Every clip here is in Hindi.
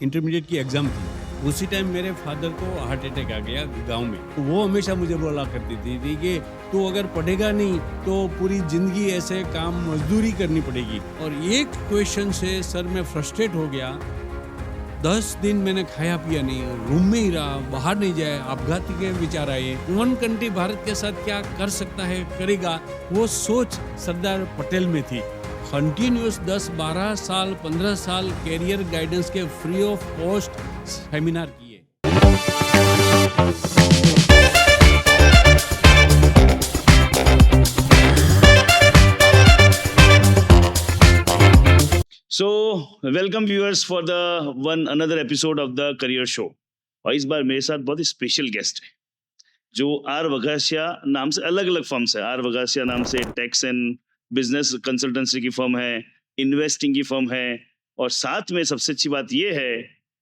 इंटरमीडिएट की एग्ज़ाम थी। उसी टाइम मेरे फादर को हार्ट अटैक आ गया गाँव में। वो हमेशा मुझे बोला करती थी कि तू अगर पढ़ेगा नहीं तो पूरी ज़िंदगी ऐसे काम मज़दूरी करनी पड़ेगी। और एक क्वेश्चन से सर मैं फ्रस्ट्रेट हो गया। 10 दिन मैंने खाया पिया नहीं, रूम में ही रहा, बाहर नहीं जाए, आपघाती के विचार आए। वन कंट्री भारत के साथ क्या कर सकता है, करेगा, वो सोच सरदार पटेल में थी। कंटिन्यूअस 10-12 साल, 15 साल कैरियर गाइडेंस के फ्री ऑफ कॉस्ट सेमिनार किए। So welcome viewers for the one another episode of the career show. और इस बार मेरे साथ बहुत ही स्पेशल गेस्ट है जो आर वगासिया नाम से, अलग अलग फर्म्स है। आर वगासिया नाम से टैक्स एंड बिजनेस कंसल्टेंसी की फर्म है, इन्वेस्टिंग की फर्म है, और साथ में सबसे अच्छी बात यह है,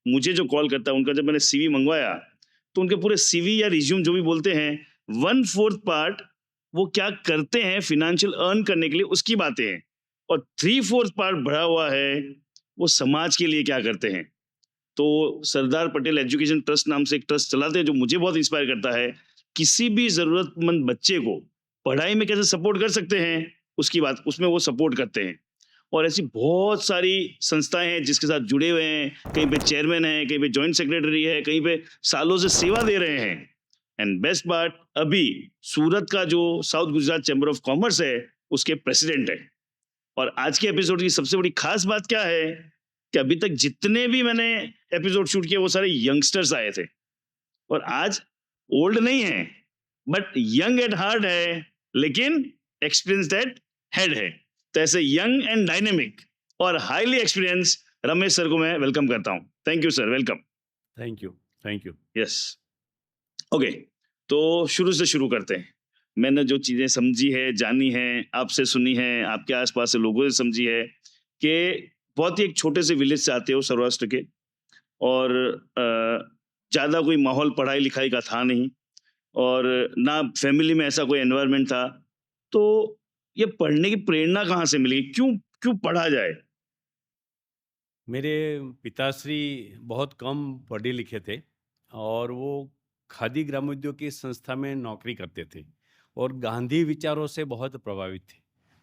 मुझे जो कॉल करता है उनका जब मैंने सीवी मंगवाया तो उनके पूरे सीवी या रिज्यूम जो भी बोलते हैं, 1/4 पार्ट वो क्या करते हैं फिनेंशियल अर्न करने के लिए उसकी बातें हैं, और 3/4 पार्ट भरा हुआ है वो समाज के लिए क्या करते हैं। तो सरदार पटेल एजुकेशन ट्रस्ट नाम से एक ट्रस्ट चलाते हैं जो मुझे बहुत इंस्पायर करता है। किसी भी जरूरतमंद बच्चे को पढ़ाई में कैसे सपोर्ट कर सकते हैं उसकी बात उसमें वो सपोर्ट करते हैं। और ऐसी बहुत सारी संस्थाएं हैं जिसके साथ जुड़े हुए हैं, कहीं पे चेयरमैन है, कहीं पे जॉइंट सेक्रेटरी है, कहीं पे सालों से सेवा दे रहे हैं। एंड बेस्ट पार्ट, अभी सूरत का जो south Gujarat chamber of commerce है उसके प्रेसिडेंट है। और आज के एपिसोड की सबसे बड़ी खास बात क्या है कि अभी तक जितने भी मैंने एपिसोड शूट किए वो सारे यंगस्टर्स आए थे, और आज ओल्ड नहीं है बट यंग एट हार्ट है, लेकिन एक्सपीरियंस्ड एट हेड है। तो ऐसे यंग एंड डायनेमिक और हाईली एक्सपीरियंस रमेश सर को मैं वेलकम करता हूं। Thank you sir, welcome. Thank you, thank you. Yes, okay, तो शुरू से शुरू करते हैं। मैंने जो चीजें समझी है, जानी है, आपसे सुनी है, आपके आसपास से लोगों से समझी है कि बहुत ही एक छोटे से विलेज से आते हो सौराष्ट्र के, और ज़्यादा कोई माहौल पढ़ाई लिखाई का था नहीं, और ना फैमिली में ऐसा कोई एनवायरनमेंट था। तो ये पढ़ने की प्रेरणा कहाँ से मिली, क्यों क्यों पढ़ा जाए? मेरे पिताश्री बहुत कम पढ़े लिखे थे और वो खादी ग्रामोद्योग की संस्था में नौकरी करते थे और गांधी विचारों से बहुत प्रभावित थे।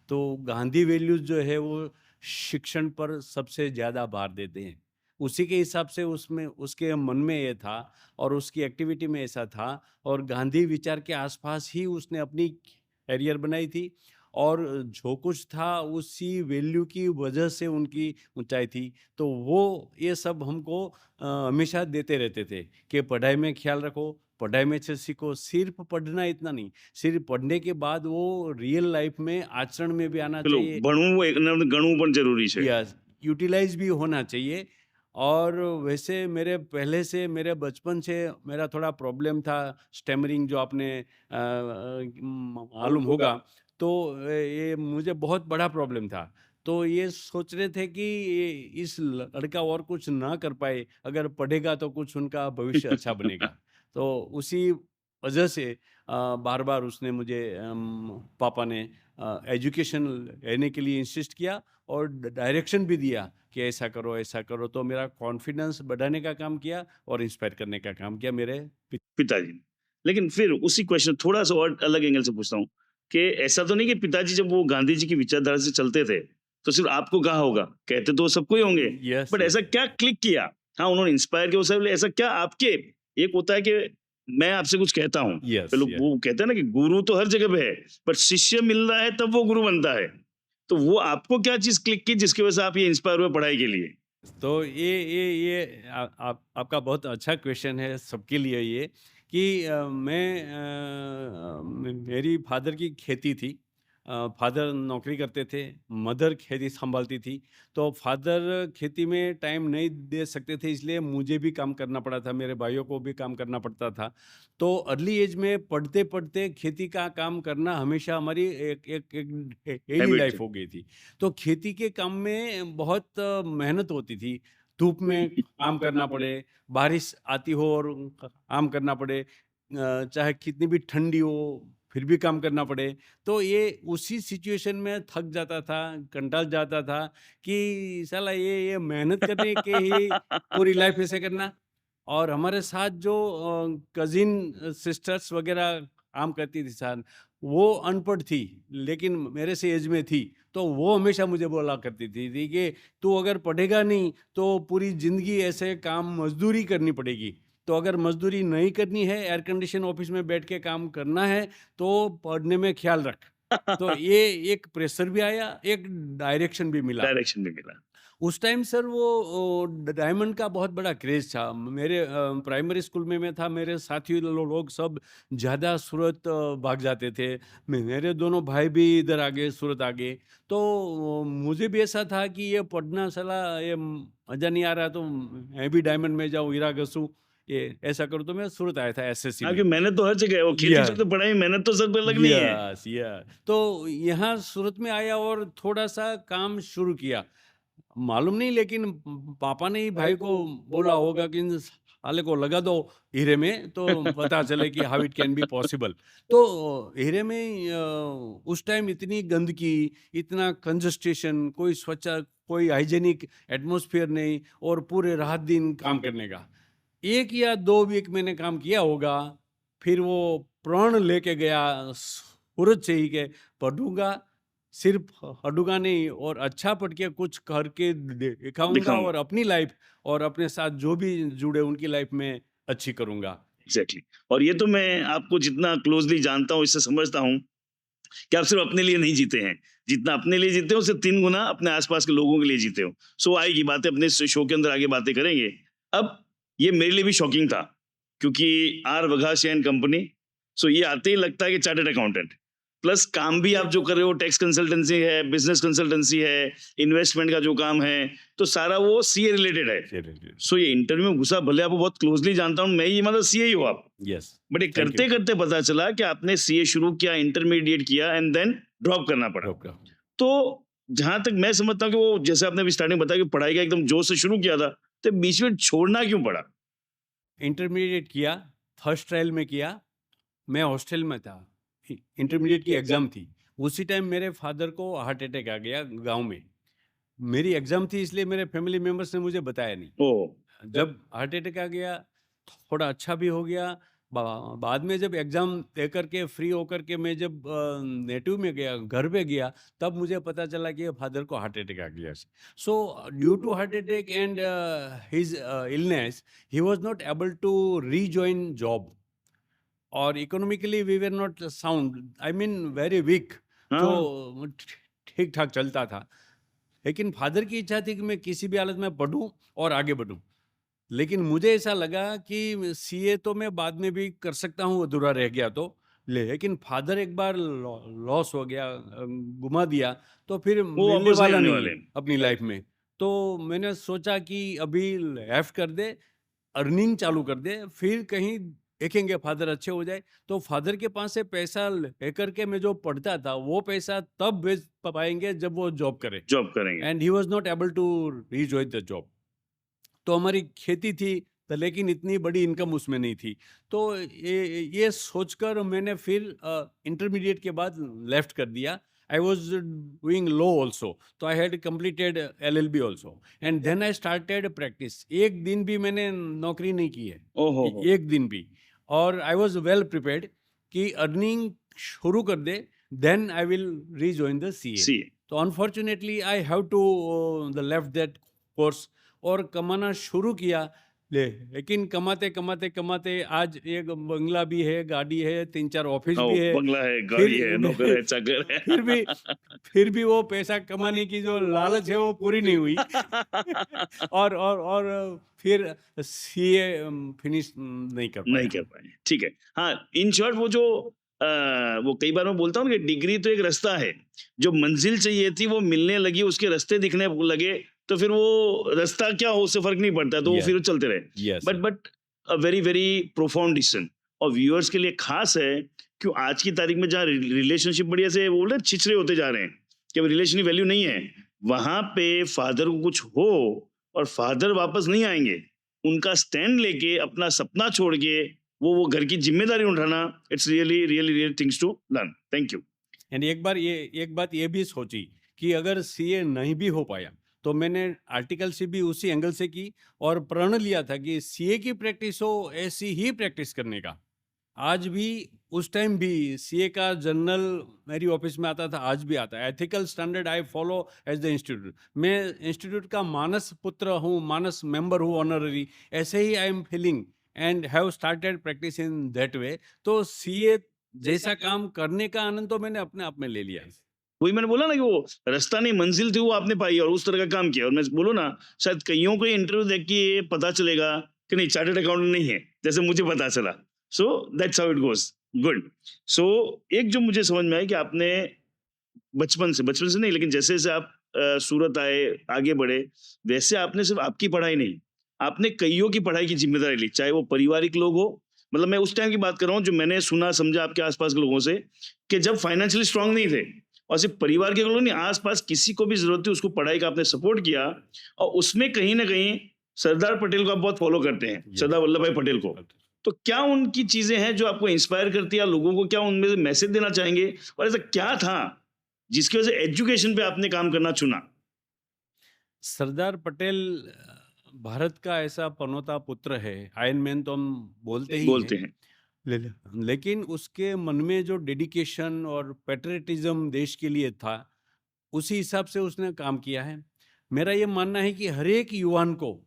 तो गांधी वैल्यूज जो है वो शिक्षण पर सबसे ज़्यादा भार देते हैं। उसी के हिसाब से उसमें उसके मन में ये था और उसकी एक्टिविटी में ऐसा था, और गांधी विचार के आसपास ही उसने अपनी कैरियर बनाई थी। और जो कुछ था उसी वैल्यू की वजह से उनकी ऊंचाई थी। तो वो ये सब हमको हमेशा देते रहते थे कि पढ़ाई में ख्याल रखो, पढ़ाई में से सीखो। सिर्फ पढ़ना इतना नहीं, सिर्फ पढ़ने के बाद वो रियल लाइफ में आचरण में भी आना चलो, चाहिए। भणવું एक गणવું પણ જરૂરી છે। यस, यूटिलाइज भी होना चाहिए। और वैसे मेरे पहले से, मेरे बचपन से मेरा थोड़ा प्रॉब्लम था, स्टैमरिंग, जो आपने मालूम होगा। तो ये मुझे बहुत बड़ा प्रॉब्लम था। तो ये सोच रहे थे कि इस लड़का और कुछ ना कर पाए, अगर पढ़ेगा तो कुछ उनका भविष्य अच्छा बनेगा। तो उसी वजह से बार बार उसने मुझे पापा ने एजुकेशन लेने के लिए इंसिस्ट किया और डायरेक्शन भी दिया कि ऐसा करो, ऐसा करो। तो मेरा कॉन्फिडेंस बढ़ाने का काम किया और इंस्पायर करने का काम किया मेरे पिताजी ने। लेकिन फिर उसी क्वेश्चन थोड़ा सा और अलग एंगल से पूछता हूँ कि ऐसा तो नहीं कि पिताजी जब वो गांधी जी की विचारधारा से चलते थे तो सिर्फ आपको कहा होगा, कहते तो सबको ही होंगे, यस, बट यस, ऐसा क्या क्लिक किया? हाँ, उन्होंने इंस्पायर किया, उसे ऐसा क्या आपके, एक होता है कि मैं आपसे कुछ कहता हूँ, यस, चलो यस। वो कहते हैं ना कि गुरु तो हर जगह पे है, पर शिष्य मिल रहा है तब वो गुरु बनता है। तो वो आपको क्या चीज क्लिक की जिसकी वजह से आप ये इंस्पायर हुए पढ़ाई के लिए? तो ये आपका बहुत अच्छा क्वेश्चन है सबके लिए ये, कि मेरी फादर की खेती थी। फादर नौकरी करते थे, मदर खेती संभालती थी। तो फादर खेती में टाइम नहीं दे सकते थे, इसलिए मुझे भी काम करना पड़ा था, मेरे भाइयों को भी काम करना पड़ता था। तो अर्ली एज में पढ़ते पढ़ते खेती का काम करना हमेशा हमारी एक एक एक डेली हैबिट लाइफ थी। हो गई थी। तो खेती के काम में बहुत मेहनत होती थी। धूप में काम करना पड़े, बारिश आती हो और काम करना पड़े, चाहे कितनी भी ठंडी हो, फिर भी काम करना पड़े। तो ये उसी सिचुएशन में थक जाता था, कंटाल जाता था कि साला ये मेहनत करने के ही पूरी लाइफ ऐसे करना। और हमारे साथ जो कज़िन सिस्टर्स वगैरह काम करती थी साथ, वो अनपढ़ थी, लेकिन मेरे से एज में थी। तो वो हमेशा मुझे बोला करती थी कि तू अगर पढ़ेगा नहीं, तो पूरी ज़िंदगी ऐसे काम मज़दूरी करनी पड़ेगी। तो अगर मज़दूरी नहीं करनी है, एयर कंडीशन ऑफ़िस में बैठ के काम करना है, तो पढ़ने में ख़्याल रख। तो ये एक प्रेशर भी आया, एक डायरेक्शन भी मिला। डायरेक्शन भी मिला। उस टाइम सर वो डायमंड का बहुत बड़ा क्रेज़ था। मेरे प्राइमरी स्कूल में मैं था, मेरे साथी लोग सब ज़्यादा सूरत भाग जाते थे। मेरे दोनों भाई भी इधर आ गए, सूरत आ गए। तो मुझे भी ऐसा था कि ये पढ़ना साला ये मज़ा नहीं आ रहा, तो मैं भी डायमंड में जाऊँ, हीरा घसूँ, ये ऐसा करूँ। तो मैं सूरत आया था एसएससी आपकी में। मेहनत तो हर जगह है, वो खेती से या तो पढ़ाई मेहनत तो सर पे अलग नहीं है। यस, या तो यहाँ सूरत में आया और थोड़ा-सा काम शुरू किया। मालूम नहीं, लेकिन पापा ने ही भाई को बोला होगा कि इन साले को लगा दो हीरे में, तो पता चले कि how it can be possible. तो हीरे में उस टाइम इतनी गंदगी, इतना कंजस्टेशन, कोई स्वच्छ, कोई हाइजीनिक एटमॉस्फेयर नहीं, और पूरे रात दिन काम करने का। 1 या 2 वीक मैंने काम किया होगा, फिर वो प्रण लेके गया सूरत से ही के पढ़ूँगा, सिर्फ पढ़ूँगा नहीं, और अच्छा पढ़ के कुछ करके दिखाऊँगा, दिखाऊँगा। और अपनी लाइफ और अपने साथ जो भी जुड़े उनकी लाइफ में अच्छी करूँगा। एग्ज़ैक्टली। और ये तो मैं आपको जितना क्लोज़ली जानता हूँ, इससे समझता हूँ कि आप सिर्फ़ अपने लिए नहीं जीते हैं। जितना अपने लिए जीते हो, उससे 3 गुना अपने आस-पास के लोगों के लिए जीते हो। सो आएगी बातें, अपने इस शो के अंदर आगे बातें करेंगे। अब ये मेरे लिए भी शॉकिंग था, क्योंकि आर वघासिया एंड कंपनी, सो ये आते ही लगता है कि चार्टर्ड अकाउंटेंट। प्लस काम भी आप जो कर रहे हो, टैक्स कंसल्टेंसी है, बिज़नेस कंसल्टेंसी है, इन्वेस्टमेंट का जो काम है, तो सारा वो सीए रिलेटेड है। सो ये इंटरव्यू में घुसा, भले आपको बहुत क्लोज़ली जानता हूँ, मैं ये मतलब सीए ही हो आप। यस, बट ये थैंक यू। करते-करते पता चला कि आपने सीए शुरू किया, इंटरमीडिएट किया एंड देन ड्रॉप करना पड़ा। तो जहाँ तक मैं समझता हूँ कि वो जैसे आपने अभी स्टार्टिंग बताया कि पढ़ाई का एकदम जोश से शुरू किया था, तो बीच में छोड़ना क्यों पड़ा? इंटरमीडिएट किया, फर्स्ट ट्रायल में किया, मैं हॉस्टल में था, इंटरमीडिएट की एग्ज़ाम थी। उसी टाइम मेरे फादर को हार्ट अटैक आ गया गाँव में। मेरी एग्ज़ाम थी, इसलिए मेरे फैमिली मेंबर्स ने मुझे बताया नहीं। ओह! जब हार्ट अटैक आ गया, थोड़ा अच्छा भी हो गया। बा बाद में जब एग्ज़ाम दे कर के फ्री होकर के मैं जब नेटिव में गया, घर पे गया, तब मुझे पता चला कि फादर को हार्ट अटैक आ गया। So due to heart attack and his illness, he was not able to rejoin job, और economically we were not sound, I mean very weak. तो हाँ, ठीक ठाक चलता था, लेकिन फादर की इच्छा थी कि मैं किसी भी हालत में पढ़ूं और आगे बढ़ूं। लेकिन मुझे ऐसा लगा कि सीए तो मैं बाद में भी कर सकता हूँ, अधूरा रह गया तो। लेकिन फादर एक बार लॉस हो गया, गुमा दिया, तो फिर वो मिलने वापस नहीं वाला आने नहीं वाले है हैं। अपनी लाइफ में। तो मैंने सोचा कि अभी लेफ्ट कर दे, अर्निंग चालू कर दे, फिर कहीं देखेंगे, फादर अच्छे हो जाए। तो फादर के पास से पैसा लेकर के मैं जो पढ़ता था, वो पैसा तब भेज पाएंगे जब वो जॉब करे, जॉब करेंगे। And he was not able to rejoin the job. तो हमारी खेती थी, तो लेकिन इतनी बड़ी इनकम उसमें नहीं थी। तो ये सोचकर मैंने फिर इंटरमीडिएट के बाद लेफ्ट कर दिया। I was doing law also, तो I had completed LLB also, and then I started practice. एक दिन भी मैंने नौकरी नहीं की है, ओह हो हो! एक दिन भी। और आई वाज वेल प्रिपेयर्ड कि अर्निंग शुरू कर दे, then I will rejoin the CA. CA. तो unfortunately I have to the left that course, और कमाना शुरू किया। लेकिन कमाते कमाते कमाते आज एक बंगला भी है, गाड़ी है, 3-4 ऑफिस ओह! भी है। बंगला है, फिर गाड़ी है, नौकर है, चाकर है। फिर भी फिर भी वो पैसा कमाने की जो लालच है वो पूरी नहीं हुई। और फिर सीए फिनिश नहीं कर नहीं पाया। कर पाए, ठीक है। हाँ, इन शॉर्ट वो जो वो कई बार मैं बोलता हूँ कि डिग्री तो एक रास्ता है, जो मंजिल चाहिए थी वो मिलने लगी, उसके रास्ते दिखने लगे, तो फिर वो रास्ता क्या हो उससे फ़र्क नहीं पड़ता, तो वो यस, फिर चलते रहे। Yes sir. But a very, very profound decision, और व्यूअर्स के लिए ख़ास है, क्यों आज की तारीख में जहाँ रिलेशनशिप बढ़िया से बोल रहे हैं छिछरे होते जा रहे हैं, कि अब रिलेशन की वैल्यू नहीं है, वहाँ पे फादर को कुछ हो और फादर वापस नहीं आएँगे, उनका स्टैंड लेके अपना सपना छोड़ के वो घर की जिम्मेदारी उठाना, it's really really really things to learn. Thank you. एंड एक बात ये भी सोची कि अगर सीए नहीं भी हो पाया तो मैंने आर्टिकल सी भी उसी एंगल से की और प्रण लिया था कि सीए की प्रैक्टिस हो ऐसी ही प्रैक्टिस करने का। आज भी, उस टाइम भी सीए का जर्नल मेरी ऑफिस में आता था, आज भी आता है। Ethical standard I follow as the institute. मैं इंस्टीट्यूट का मानस पुत्र हूँ, मानस मेंबर हूँ ऑनररी। ऐसे ही I am feeling and have started practice in that way. तो सीए जैसा काम करने का आनंद तो मैंने अपने आप में ले लिया है। वही मैंने बोला ना कि वो रास्ता नहीं मंजिल थी, वो आपने पाई और उस तरह का काम किया। और मैं बोलूँ ना, शायद कईयों को इंटरव्यू देख के ये पता चलेगा कि नहीं चार्टर्ड अकाउंटेंट नहीं है, जैसे मुझे पता चला। So that's how it goes. Good. So एक जो मुझे समझ में आया कि आपने बचपन से नहीं, लेकिन जैसे जैसे आप सूरत आए, आगे बढ़े, वैसे आपने सिर्फ आपकी पढ़ाई नहीं, आपने कईयों की पढ़ाई की जिम्मेदारी ली, चाहे वो पारिवारिक लोग हो। मतलब मैं उस टाइम की बात कर रहा हूँ जो मैंने सुना समझा आपके आसपास के लोगों से, कि जब फाइनेंशियली स्ट्रांग नहीं थे, और सिर्फ परिवार के लोग नहीं, आसपास किसी को भी जरूरत थी उसको पढ़ाई का आपने सपोर्ट किया। और उसमें कहीं ना कहीं सरदार पटेल को आप बहुत फॉलो करते हैं, Yes. सरदार वल्लभ भाई पटेल को। तो क्या उनकी चीजें हैं जो आपको इंस्पायर करती है, या लोगों को क्या उनमें से मैसेज देना चाहेंगे, और ऐसा क्या था जिसकी वजह से एजुकेशन पे आपने काम करना चुना? सरदार पटेल भारत का ऐसा पनौता पुत्र है। आयरन मैन तो हम बोलते ही बोलते हैं। हैं। लेकिन उसके मन में जो डेडिकेशन और पैट्रियटिज्म देश के लिए था, उसी हिसाब से उसने काम किया है। मेरा ये मानना है कि हर एक युवान को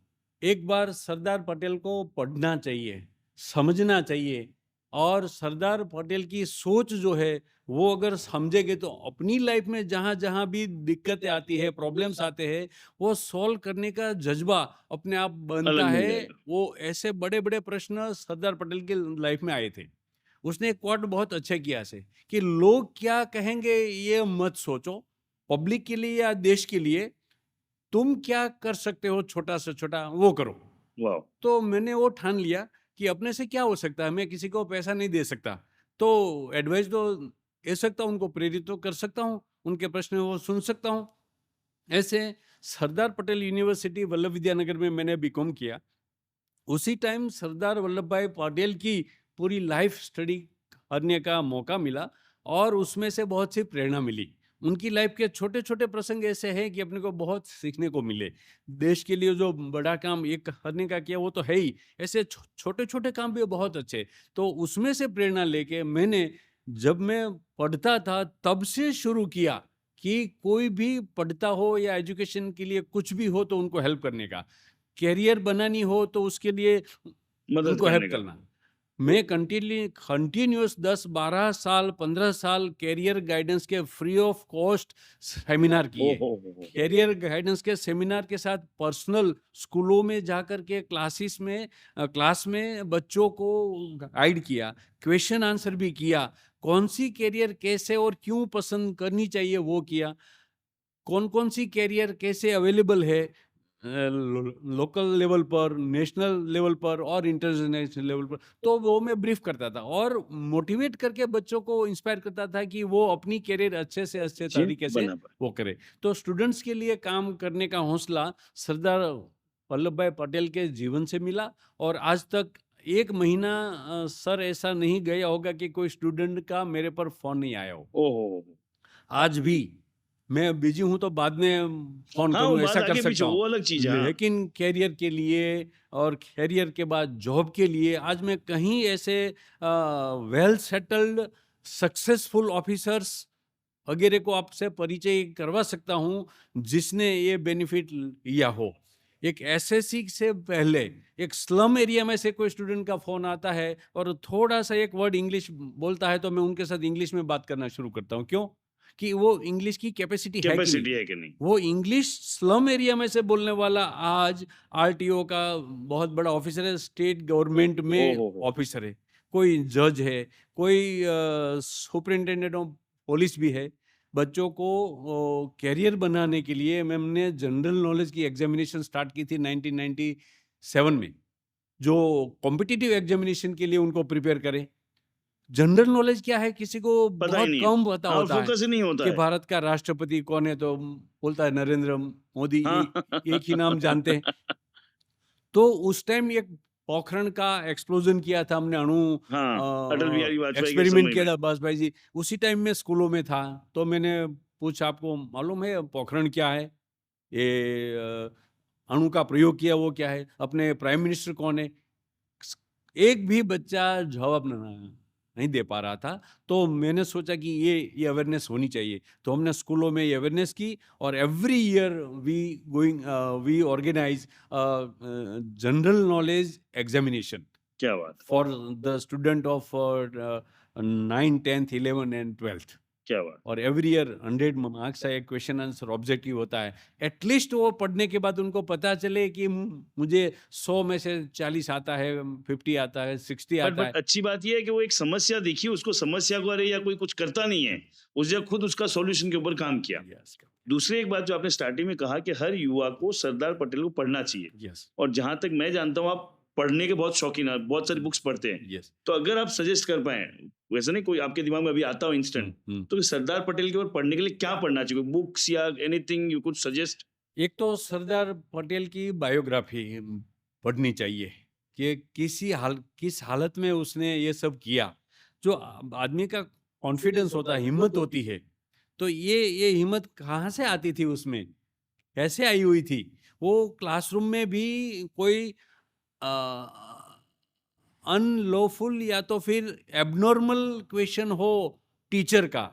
एक बार सरदार पटेल को पढ़ना चाहिए, समझना चाहिए। और सरदार पटेल की सोच जो है वो अगर समझेंगे तो अपनी लाइफ में जहाँ जहाँ भी दिक्कतें आती है, प्रॉब्लम्स आते हैं, वो सॉल्व करने का जज्बा अपने आप अलग बनता मिल है। जाएगा। वो ऐसे बड़े बड़े प्रश्न सरदार पटेल की लाइफ में आए थे। उसने एक कोट बहुत अच्छे किया से कि लोग क्या कहेंगे ये मत सोचो, पब्लिक के लिए या देश के लिए तुम क्या कर सकते हो छोटा से छोटा वो करो। वाह। तो मैंने वो ठान लिया कि अपने से क्या हो सकता है, मैं किसी को पैसा नहीं दे सकता, तो एडवाइस तो दे सकता हूँ, उनको प्रेरित तो कर सकता हूँ, उनके प्रश्न वो सुन सकता हूँ। ऐसे सरदार पटेल यूनिवर्सिटी वल्लभ विद्यानगर में मैंने बीकॉम किया। उसी टाइम सरदार वल्लभ भाई पटेल की पूरी लाइफ स्टडी करने का मौका मिला और उसमें से बहुत सी प्रेरणा मिली। उनकी लाइफ के छोटे छोटे प्रसंग ऐसे हैं कि अपने को बहुत सीखने को मिले। देश के लिए जो बड़ा काम एक करने का किया वो तो है ही, ऐसे छोटे छोटे काम भी बहुत अच्छे। तो उसमें से प्रेरणा लेके मैंने, जब मैं पढ़ता था तब से शुरू किया कि कोई भी पढ़ता हो या एजुकेशन के लिए कुछ भी हो तो उनको हेल्प करने का, करियर बनानी हो तो उसके लिए मदद उनको हेल्प करने का। करना। मैं कंटिन्यूस 10 12 साल 15 साल कैरियर गाइडेंस के फ्री ऑफ कॉस्ट सेमिनार ओ किए। हो। कैरियर गाइडेंस के सेमिनार के साथ पर्सनल स्कूलों में जाकर के क्लास में बच्चों को गाइड किया, क्वेश्चन आंसर भी किया, कौन सी कैरियर कैसे और क्यों पसंद करनी चाहिए वो किया, कौन कौन सी कैरियर कैसे अवेलेबल है लोकल लेवल पर, नेशनल लेवल पर और इंटरनेशनल लेवल पर। तो वो मैं ब्रीफ करता था और मोटिवेट करके बच्चों को इंस्पायर करता था कि वो अपनी कैरियर अच्छे से अच्छे जी, तरीके से बना पाए। वो करे। तो स्टूडेंट्स के लिए काम करने का हौसला सरदार वल्लभ भाई पटेल के जीवन से मिला। और आज तक एक महीना सर ऐसा नहीं गया होगा कि कोई स्टूडेंट का मेरे पर फोन नहीं आया हो। ओ हो। आज भी मैं बिजी हूँ तो बाद में फोन हाँ, वो करूँ, बात ऐसा कर आगे पीछे सकता हूँ। वो अलग चीज है। हाँ। लेकिन कैरियर के लिए और कैरियर के बाद जॉब के लिए आज मैं कहीं ऐसे वेल सेटल्ड सक्सेसफुल ऑफिसर्स वगैरह को आपसे परिचय करवा सकता हूँ जिसने ये बेनिफिट लिया हो। एक एसएससी से पहले एक स्लम एरिया में से कोई स्टूडेंट का फोन आता है और थोड़ा सा एक वर्ड इंग्लिश बोलता है तो मैं उनके साथ इंग्लिश में बात करना शुरू करता हूँ। क्यों? कि वो इंग्लिश की कैपेसिटी है कि नहीं। कैपेसिटी है कि नहीं। वो इंग्लिश स्लम एरिया में से बोलने वाला आज आरटीओ का बहुत बड़ा ऑफिसर है, स्टेट गवर्नमेंट ओ में हो। ऑफिसर है, कोई जज है, कोई सुपरिंटेंडेंट ऑफ पुलिस भी है। बच्चों को कैरियर बनाने के लिए मैंने जनरल नॉलेज की एग्जामिनेशन स्टार्ट की थी 1997 में, जो कॉम्पिटिटिव एग्जामिनेशन के लिए उनको प्रिपेयर करे। जनरल नॉलेज क्या है किसी को पता ही बहुत नहीं है। कम पता हाँ, होता है फोकस ही नहीं होता कि है। भारत का राष्ट्रपति कौन है, तो बोलता है नरेंद्र मोदी, हाँ। एक ही नाम जानते हैं। तो उस टाइम एक पोखरण का एक्सप्लोजन किया था हमने, अणु हाँ, अटल बिहारी वाजपेयी के एक्सपेरिमेंट समय किया में। था वाजपेयी जी, उसी टाइम में स्कूलों में था। तो मैंने पूछा, आपको मालूम है पोखरण क्या है? ये अणु का प्रयोग किया वो क्या है? अपने प्राइम मिनिस्टर कौन है? एक भी बच्चा जवाब नहीं दे पा रहा था। तो मैंने सोचा कि ये अवेयरनेस होनी चाहिए। तो हमने स्कूलों में ये अवेयरनेस की, और every year we organise general knowledge examination क्या बात है, for the student of 9, 10th, 11 and 12th। क्या बात और एवरी ईयर 100 मार्क्स का एक क्वेश्चन आंसर ऑब्जेक्टिव होता है। एटलीस्ट वो पढ़ने के बाद उनको पता चले कि मुझे 100 में से 40 आता है, 50 आता है, 60 बट आता है। अच्छी बात ये है कि वो एक समस्या देखी, उसको समस्या को, अरे या कोई कुछ करता नहीं है, उसने खुद उसका सॉल्यूशन के ऊपर काम किया। यस, दूसरी एक बात जो आपने स्टार्टिंग में कहा कि हर युवा को सरदार पटेल को पढ़ना चाहिए, यस, और जहां तक मैं जानता हूँ आप पढ़ने के बहुत शौकीन हैं, बहुत सारी बुक्स पढ़ते हैं। यस। तो अगर आप सजेस्ट कर पाए, वैसे नहीं कोई आपके दिमाग में अभी आता हो इंस्टेंट, तो सरदार पटेल के ऊपर पढ़ने के लिए क्या पढ़ना चाहिए, बुक्स या एनीथिंग यू कुड सजेस्ट? एक तो सरदार पटेल की बायोग्राफी पढ़नी चाहिए, कि किस हालत में उसने ये सब किया। जो आदमी का कॉन्फिडेंस होता है, हिम्मत होती है, तो ये हिम्मत कहाँ से आती थी उसमें? कैसे आई हुई थी? वो क्लासरूम में भी कोई अनलॉफुल या तो फिर एबनॉर्मल क्वेश्चन हो टीचर का,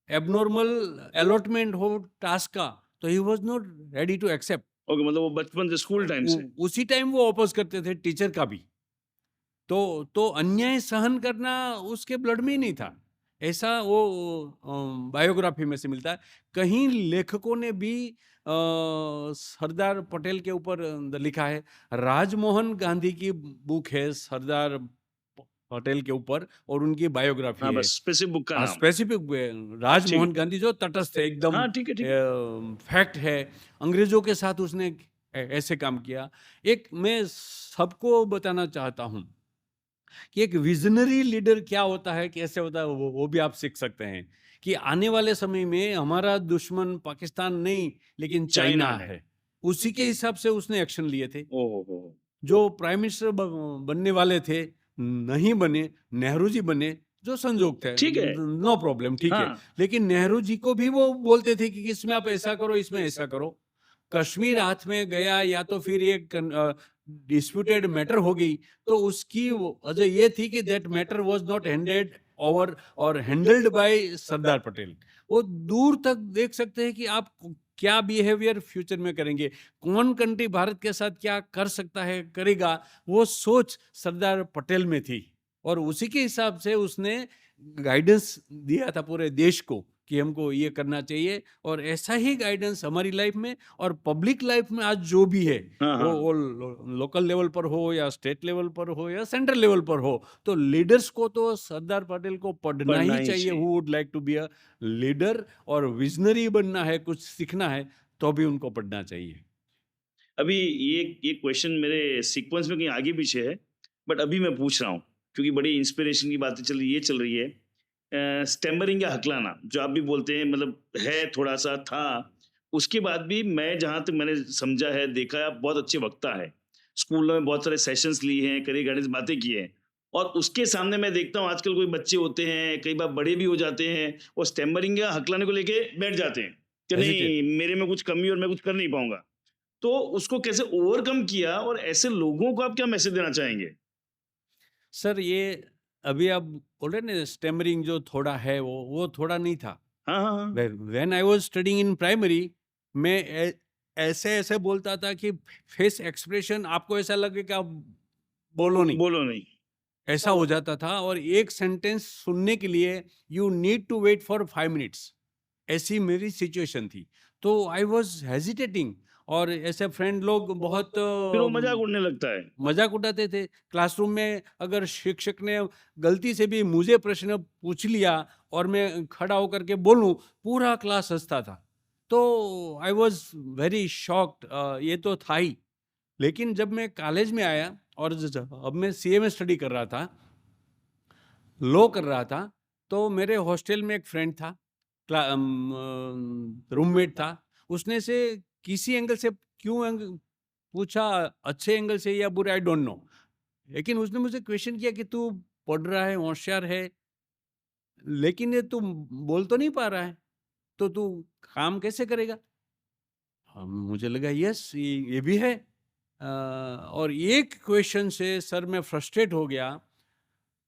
एबनॉर्मल अलॉटमेंट हो टास्क का, तो he was not ready to accept. Okay, मतलब वो बचपन से स्कूल टाइम से। उसी टाइम वो अपोज करते थे टीचर का भी। तो अन्याय सहन करना उसके ब्लड में ही नहीं था। ऐसा वो बायोग्राफी में से मिलता है। कहीं लेखकों ने भी सरदार पटेल के ऊपर लिखा है। राजमोहन गांधी की बुक है सरदार पटेल के ऊपर, और उनकी बायोग्राफी हाँ, है। बस स्पेसिफिक बुक का नाम। स्पेसिफिक ठीक राजमोहन है। गांधी जो तटस्थ है एकदम, हाँ, ठीक है, ठीक है। फैक्ट है। अंग्रेजों के साथ उसने ऐसे काम किया। एक मैं सबको बताना चाहता हूँ कि एक विजनरी लीडर क्या होता है, कैसे होता है, वो भी आप सीख सकते हैं। कि आने वाले समय में हमारा दुश्मन पाकिस्तान नहीं, लेकिन चाइना चाइना है। है। उसी के हिसाब से उसने एक्शन लिए थे। ओहो हो। जो प्राइम मिनिस्टर बनने वाले थे, नहीं बने, नेहरू जी बने, जो संजोग थे, ठीक है। नो प्रॉब्लम, ठीक है। हाँ। लेकिन नेहरू जी को भी वो बोलते थे कि इसमें आप ऐसा करो, इसमें ऐसा करो। कश्मीर हाथ में गया या तो फिर एक डिस्प्यूटेड मैटर हो गई, तो उसकी वजह ये थी कि that matter was not handed over और हैंडल्ड बाय सरदार पटेल। वो दूर तक देख सकते हैं कि आप क्या बिहेवियर फ्यूचर में करेंगे, कौन कंट्री भारत के साथ क्या कर सकता है, करेगा। वो सोच सरदार पटेल में थी, और उसी के हिसाब से उसने गाइडेंस दिया था पूरे देश को कि हमको ये करना चाहिए। और ऐसा ही गाइडेंस हमारी लाइफ में और पब्लिक लाइफ में आज जो भी है, हाँ, हाँ। वो लोकल लेवल पर हो या स्टेट लेवल पर हो या सेंट्रल लेवल पर हो, तो लीडर्स को तो सरदार पटेल को पढ़ना पढ़ना ही ही चाहिए। चाहिए। Who would like to be a leader और विजनरी बनना है, कुछ सीखना है, तो भी उनको पढ़ना चाहिए। अभी ये क्वेश्चन मेरे सीक्वेंस में कहीं आगे पीछे है, बट अभी मैं पूछ रहा हूँ क्योंकि बड़ी इंस्पिरेशन की बातें चल रही है। स्टैमरिंग या हकलाना जो आप भी बोलते हैं, मतलब है, थोड़ा सा था, उसके बाद भी मैं जहाँ तक मैंने समझा है, देखा है, आप बहुत अच्छे वक्ता है, स्कूलों में बहुत सारे सेशंस लिए हैं, करियर गाइडेंस बातें की हैं, और उसके सामने मैं देखता हूँ आजकल कोई बच्चे होते हैं, कई बार बड़े भी हो जाते हैं, वो स्टैमरिंग या हकलाने को लेके बैठ जाते हैं कि हेजिटेट। नहीं मेरे में कुछ कमी और मैं कुछ कर नहीं पाऊंगा। तो उसको कैसे ओवरकम किया, और ऐसे लोगों को आप क्या मैसेज देना चाहेंगे? सर, ये अभी आप बोल रहे ना, स्टेमरिंग जो थोड़ा है, वो थोड़ा नहीं था। हाँ, हाँ, हाँ। When I was studying in primary, मैं ऐसे ऐसे बोलता था कि फेस एक्सप्रेशन आपको ऐसा लगे कि आप बोलो नहीं, बोलो नहीं। ऐसा हो जाता था। और एक सेंटेंस सुनने के लिए you need to wait for 5 minutes, ऐसी मेरी सिचुएशन थी। तो आई वॉज हेजिटेटिंग, और ऐसे फ्रेंड लोग बहुत फिर वो मजाक उड़ने लगता है। मजाक उड़ाते थे। क्लासरूम में अगर शिक्षक ने गलती से भी मुझे प्रश्न पूछ लिया और मैं खड़ा होकर के बोलूं, पूरा क्लास हंसता था। तो आई वॉज वेरी शॉक्ड। ये तो था ही। लेकिन जब मैं कॉलेज में आया और अब मैं सीए में स्टडी कर रहा था, लॉ कर रहा था, तो मेरे हॉस्टल में एक फ्रेंड था, रूममेट था। उसने से किसी एंगल से क्यों पूछा, अच्छे एंगल से या बुरे, आई डोंट नो। लेकिन उसने मुझे क्वेश्चन किया कि तू पढ़ रहा है, होशियार है, लेकिन ये तू बोल तो नहीं पा रहा है, तो तू काम कैसे करेगा? मुझे लगा यस ये भी है। और एक क्वेश्चन से सर मैं फ्रस्ट्रेट हो गया।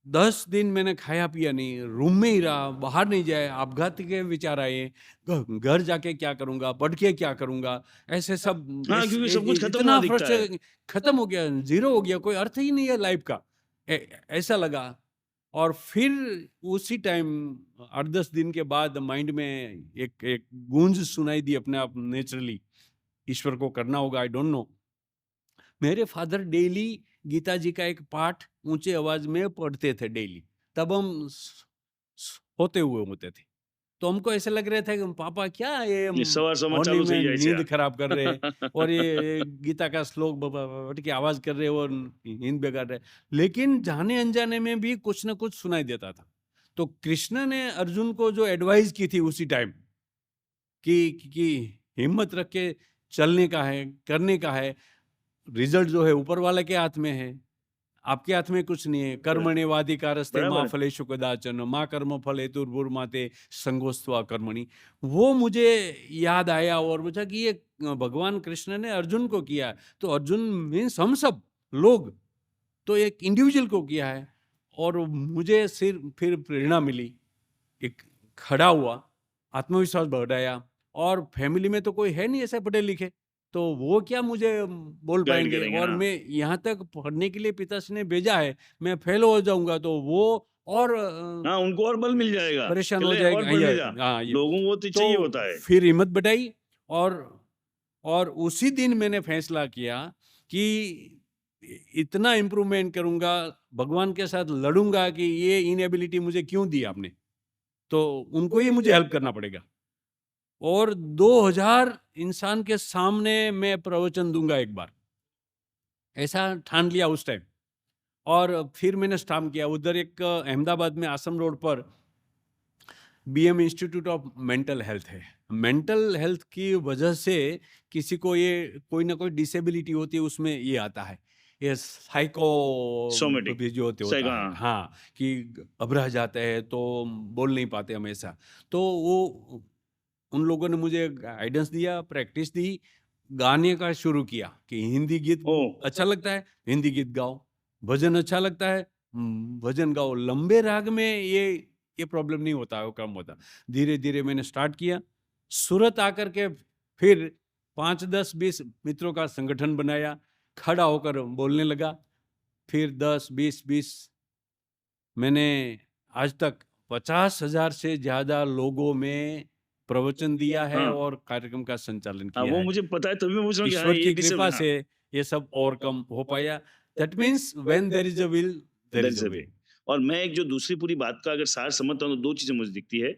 10 दिन मैंने खाया पिया नहीं, रूम में ही रहा, बाहर नहीं जाए, आपघात के विचार आए, घर जाके क्या करूँगा, पढ़ के क्या करूँगा, ऐसे सब हाँ, ऐस क्योंकि ए सब कुछ ए खत्म हुआ इतना दिखता है। फ्रस्ट्रे खत्म हो गया, ज़ीरो हो गया, कोई अर्थ ही नहीं है लाइफ़ का। ऐसा लगा। और फिर उसी टाइम 8-10 दिन के बाद माइंड में एक एक गूंज सुनाई दी अपने आप नेचुरली, ईश्वर को करना होगा, आई डोंट नो। मेरे फादर डेली गीता जी का एक पाठ ऊंचे आवाज में पढ़ते थे डेली। तब हम होते हुए होते थे, तो हमको ऐसे लग रहा था कि पापा क्या ये એ સવાર ચાલુ मॉर्निंग થઈ में જાય છે नींद આ. खराब कर रहे हैं और ये गीता का श्लोक पढ़ के आवाज कर रहे हैं और नींद बिगाड़ रहे हैं। लेकिन जाने अनजाने में भी कुछ ना कुछ सुनाई देता था। तो कृष्ण ने अर्जुन को जो एडवाइस की थी उसी टाइम कि हिम्मत रख के चलने का है, करने का है, रिजल्ट जो है ऊपर वाले के हाथ में है, आपके हाथ में कुछ नहीं है। कर्मण्येवाधिकारस्ते माँ બરાબર. फलेषु कदाचन माँ कर्म फल हेतुर्भुर्माते संगोस्त्वा कर्मणि। वो मुझे याद आया और मुझे कि ये भगवान कृष्ण ने अर्जुन को किया है, तो अर्जुन मीन्स हम सब लोग, तो एक इंडिविजुअल को किया है। और मुझे फिर प्रेरणा मिली, एक खड़ा हुआ, आत्मविश्वास बढ़ाया। और फैमिली में तो कोई है नहीं ऐसे पढ़े लिखे, तो वो क्या मुझे बोल ગાઈડ पाएंगे। કરેંગે और हाँ. मैं यहाँ तक पढ़ने के लिए पिताश्री ने भेजा है, मैं फेल हो जाऊंगा तो वो और हाँ, उनको और बल मिल जाएगा परेशान कि हो ले और जाएगा। पढ़ने जा. हाँ ये लोगों को तो तो चाहिए होता है. फिर हिम्मत बढ़ाई। और और उसी दिन मैंने फैसला किया कि इतना इम्प्रूवमेंट करूंगा, भगवान के साथ लड़ूंगा कि ये इनएबिलिटी मुझे क्यों दी आपने, तो उनको ही मुझे हेल्प करना पड़ेगा। और 2000 इंसान के सामने मैं प्रवचन दूंगा एक बार, ऐसा ठान लिया उस टाइम। और फिर मैंने स्टार्ट किया उधर एक अहमदाबाद में आसम रोड पर BM institute of mental health है। मेंटल हेल्थ की वजह से किसी को ये कोई ना कोई डिसेबिलिटी होती है, उसमें ये आता है, ये साइको सोमेटिक. भी जो होता सही है, कहा. हाँ, कि घबरा जाते हैं तो बोल नहीं पाते हमेशा। तो वो उन लोगों ने मुझे गाइडेंस दिया, प्रैक्टिस दी, गाने का शुरू किया कि हिंदी गीत ओ. अच्छा लगता है हिंदी गीत गाओ, भजन अच्छा लगता है भजन गाओ। लंबे राग में ये प्रॉब्लम नहीं होता है, वो कम होता। धीरे धीरे मैंने स्टार्ट किया, सूरत आकर के फिर 5-10-20 मित्रों का संगठन बनाया, खड़ा होकर बोलने लगा। फिर 10-20 मैंने आज तक 50,000 से ज्यादा लोगों में प्रवचन दिया है हाँ. और कार्यक्रम का संचालन हाँ, किया वो है। मुझे पता है तभी मैं पूछ रहा हूँ कि हाँ ईश्वर ये की कृपा डिसिप्लिन. हाँ. से ये सब ओवरकम हो पाया। That means when there is a will there there is is a a way. Way. और मैं एक जो दूसरी पूरी बात का अगर सार समझता हूँ तो दो चीजें मुझे दिखती है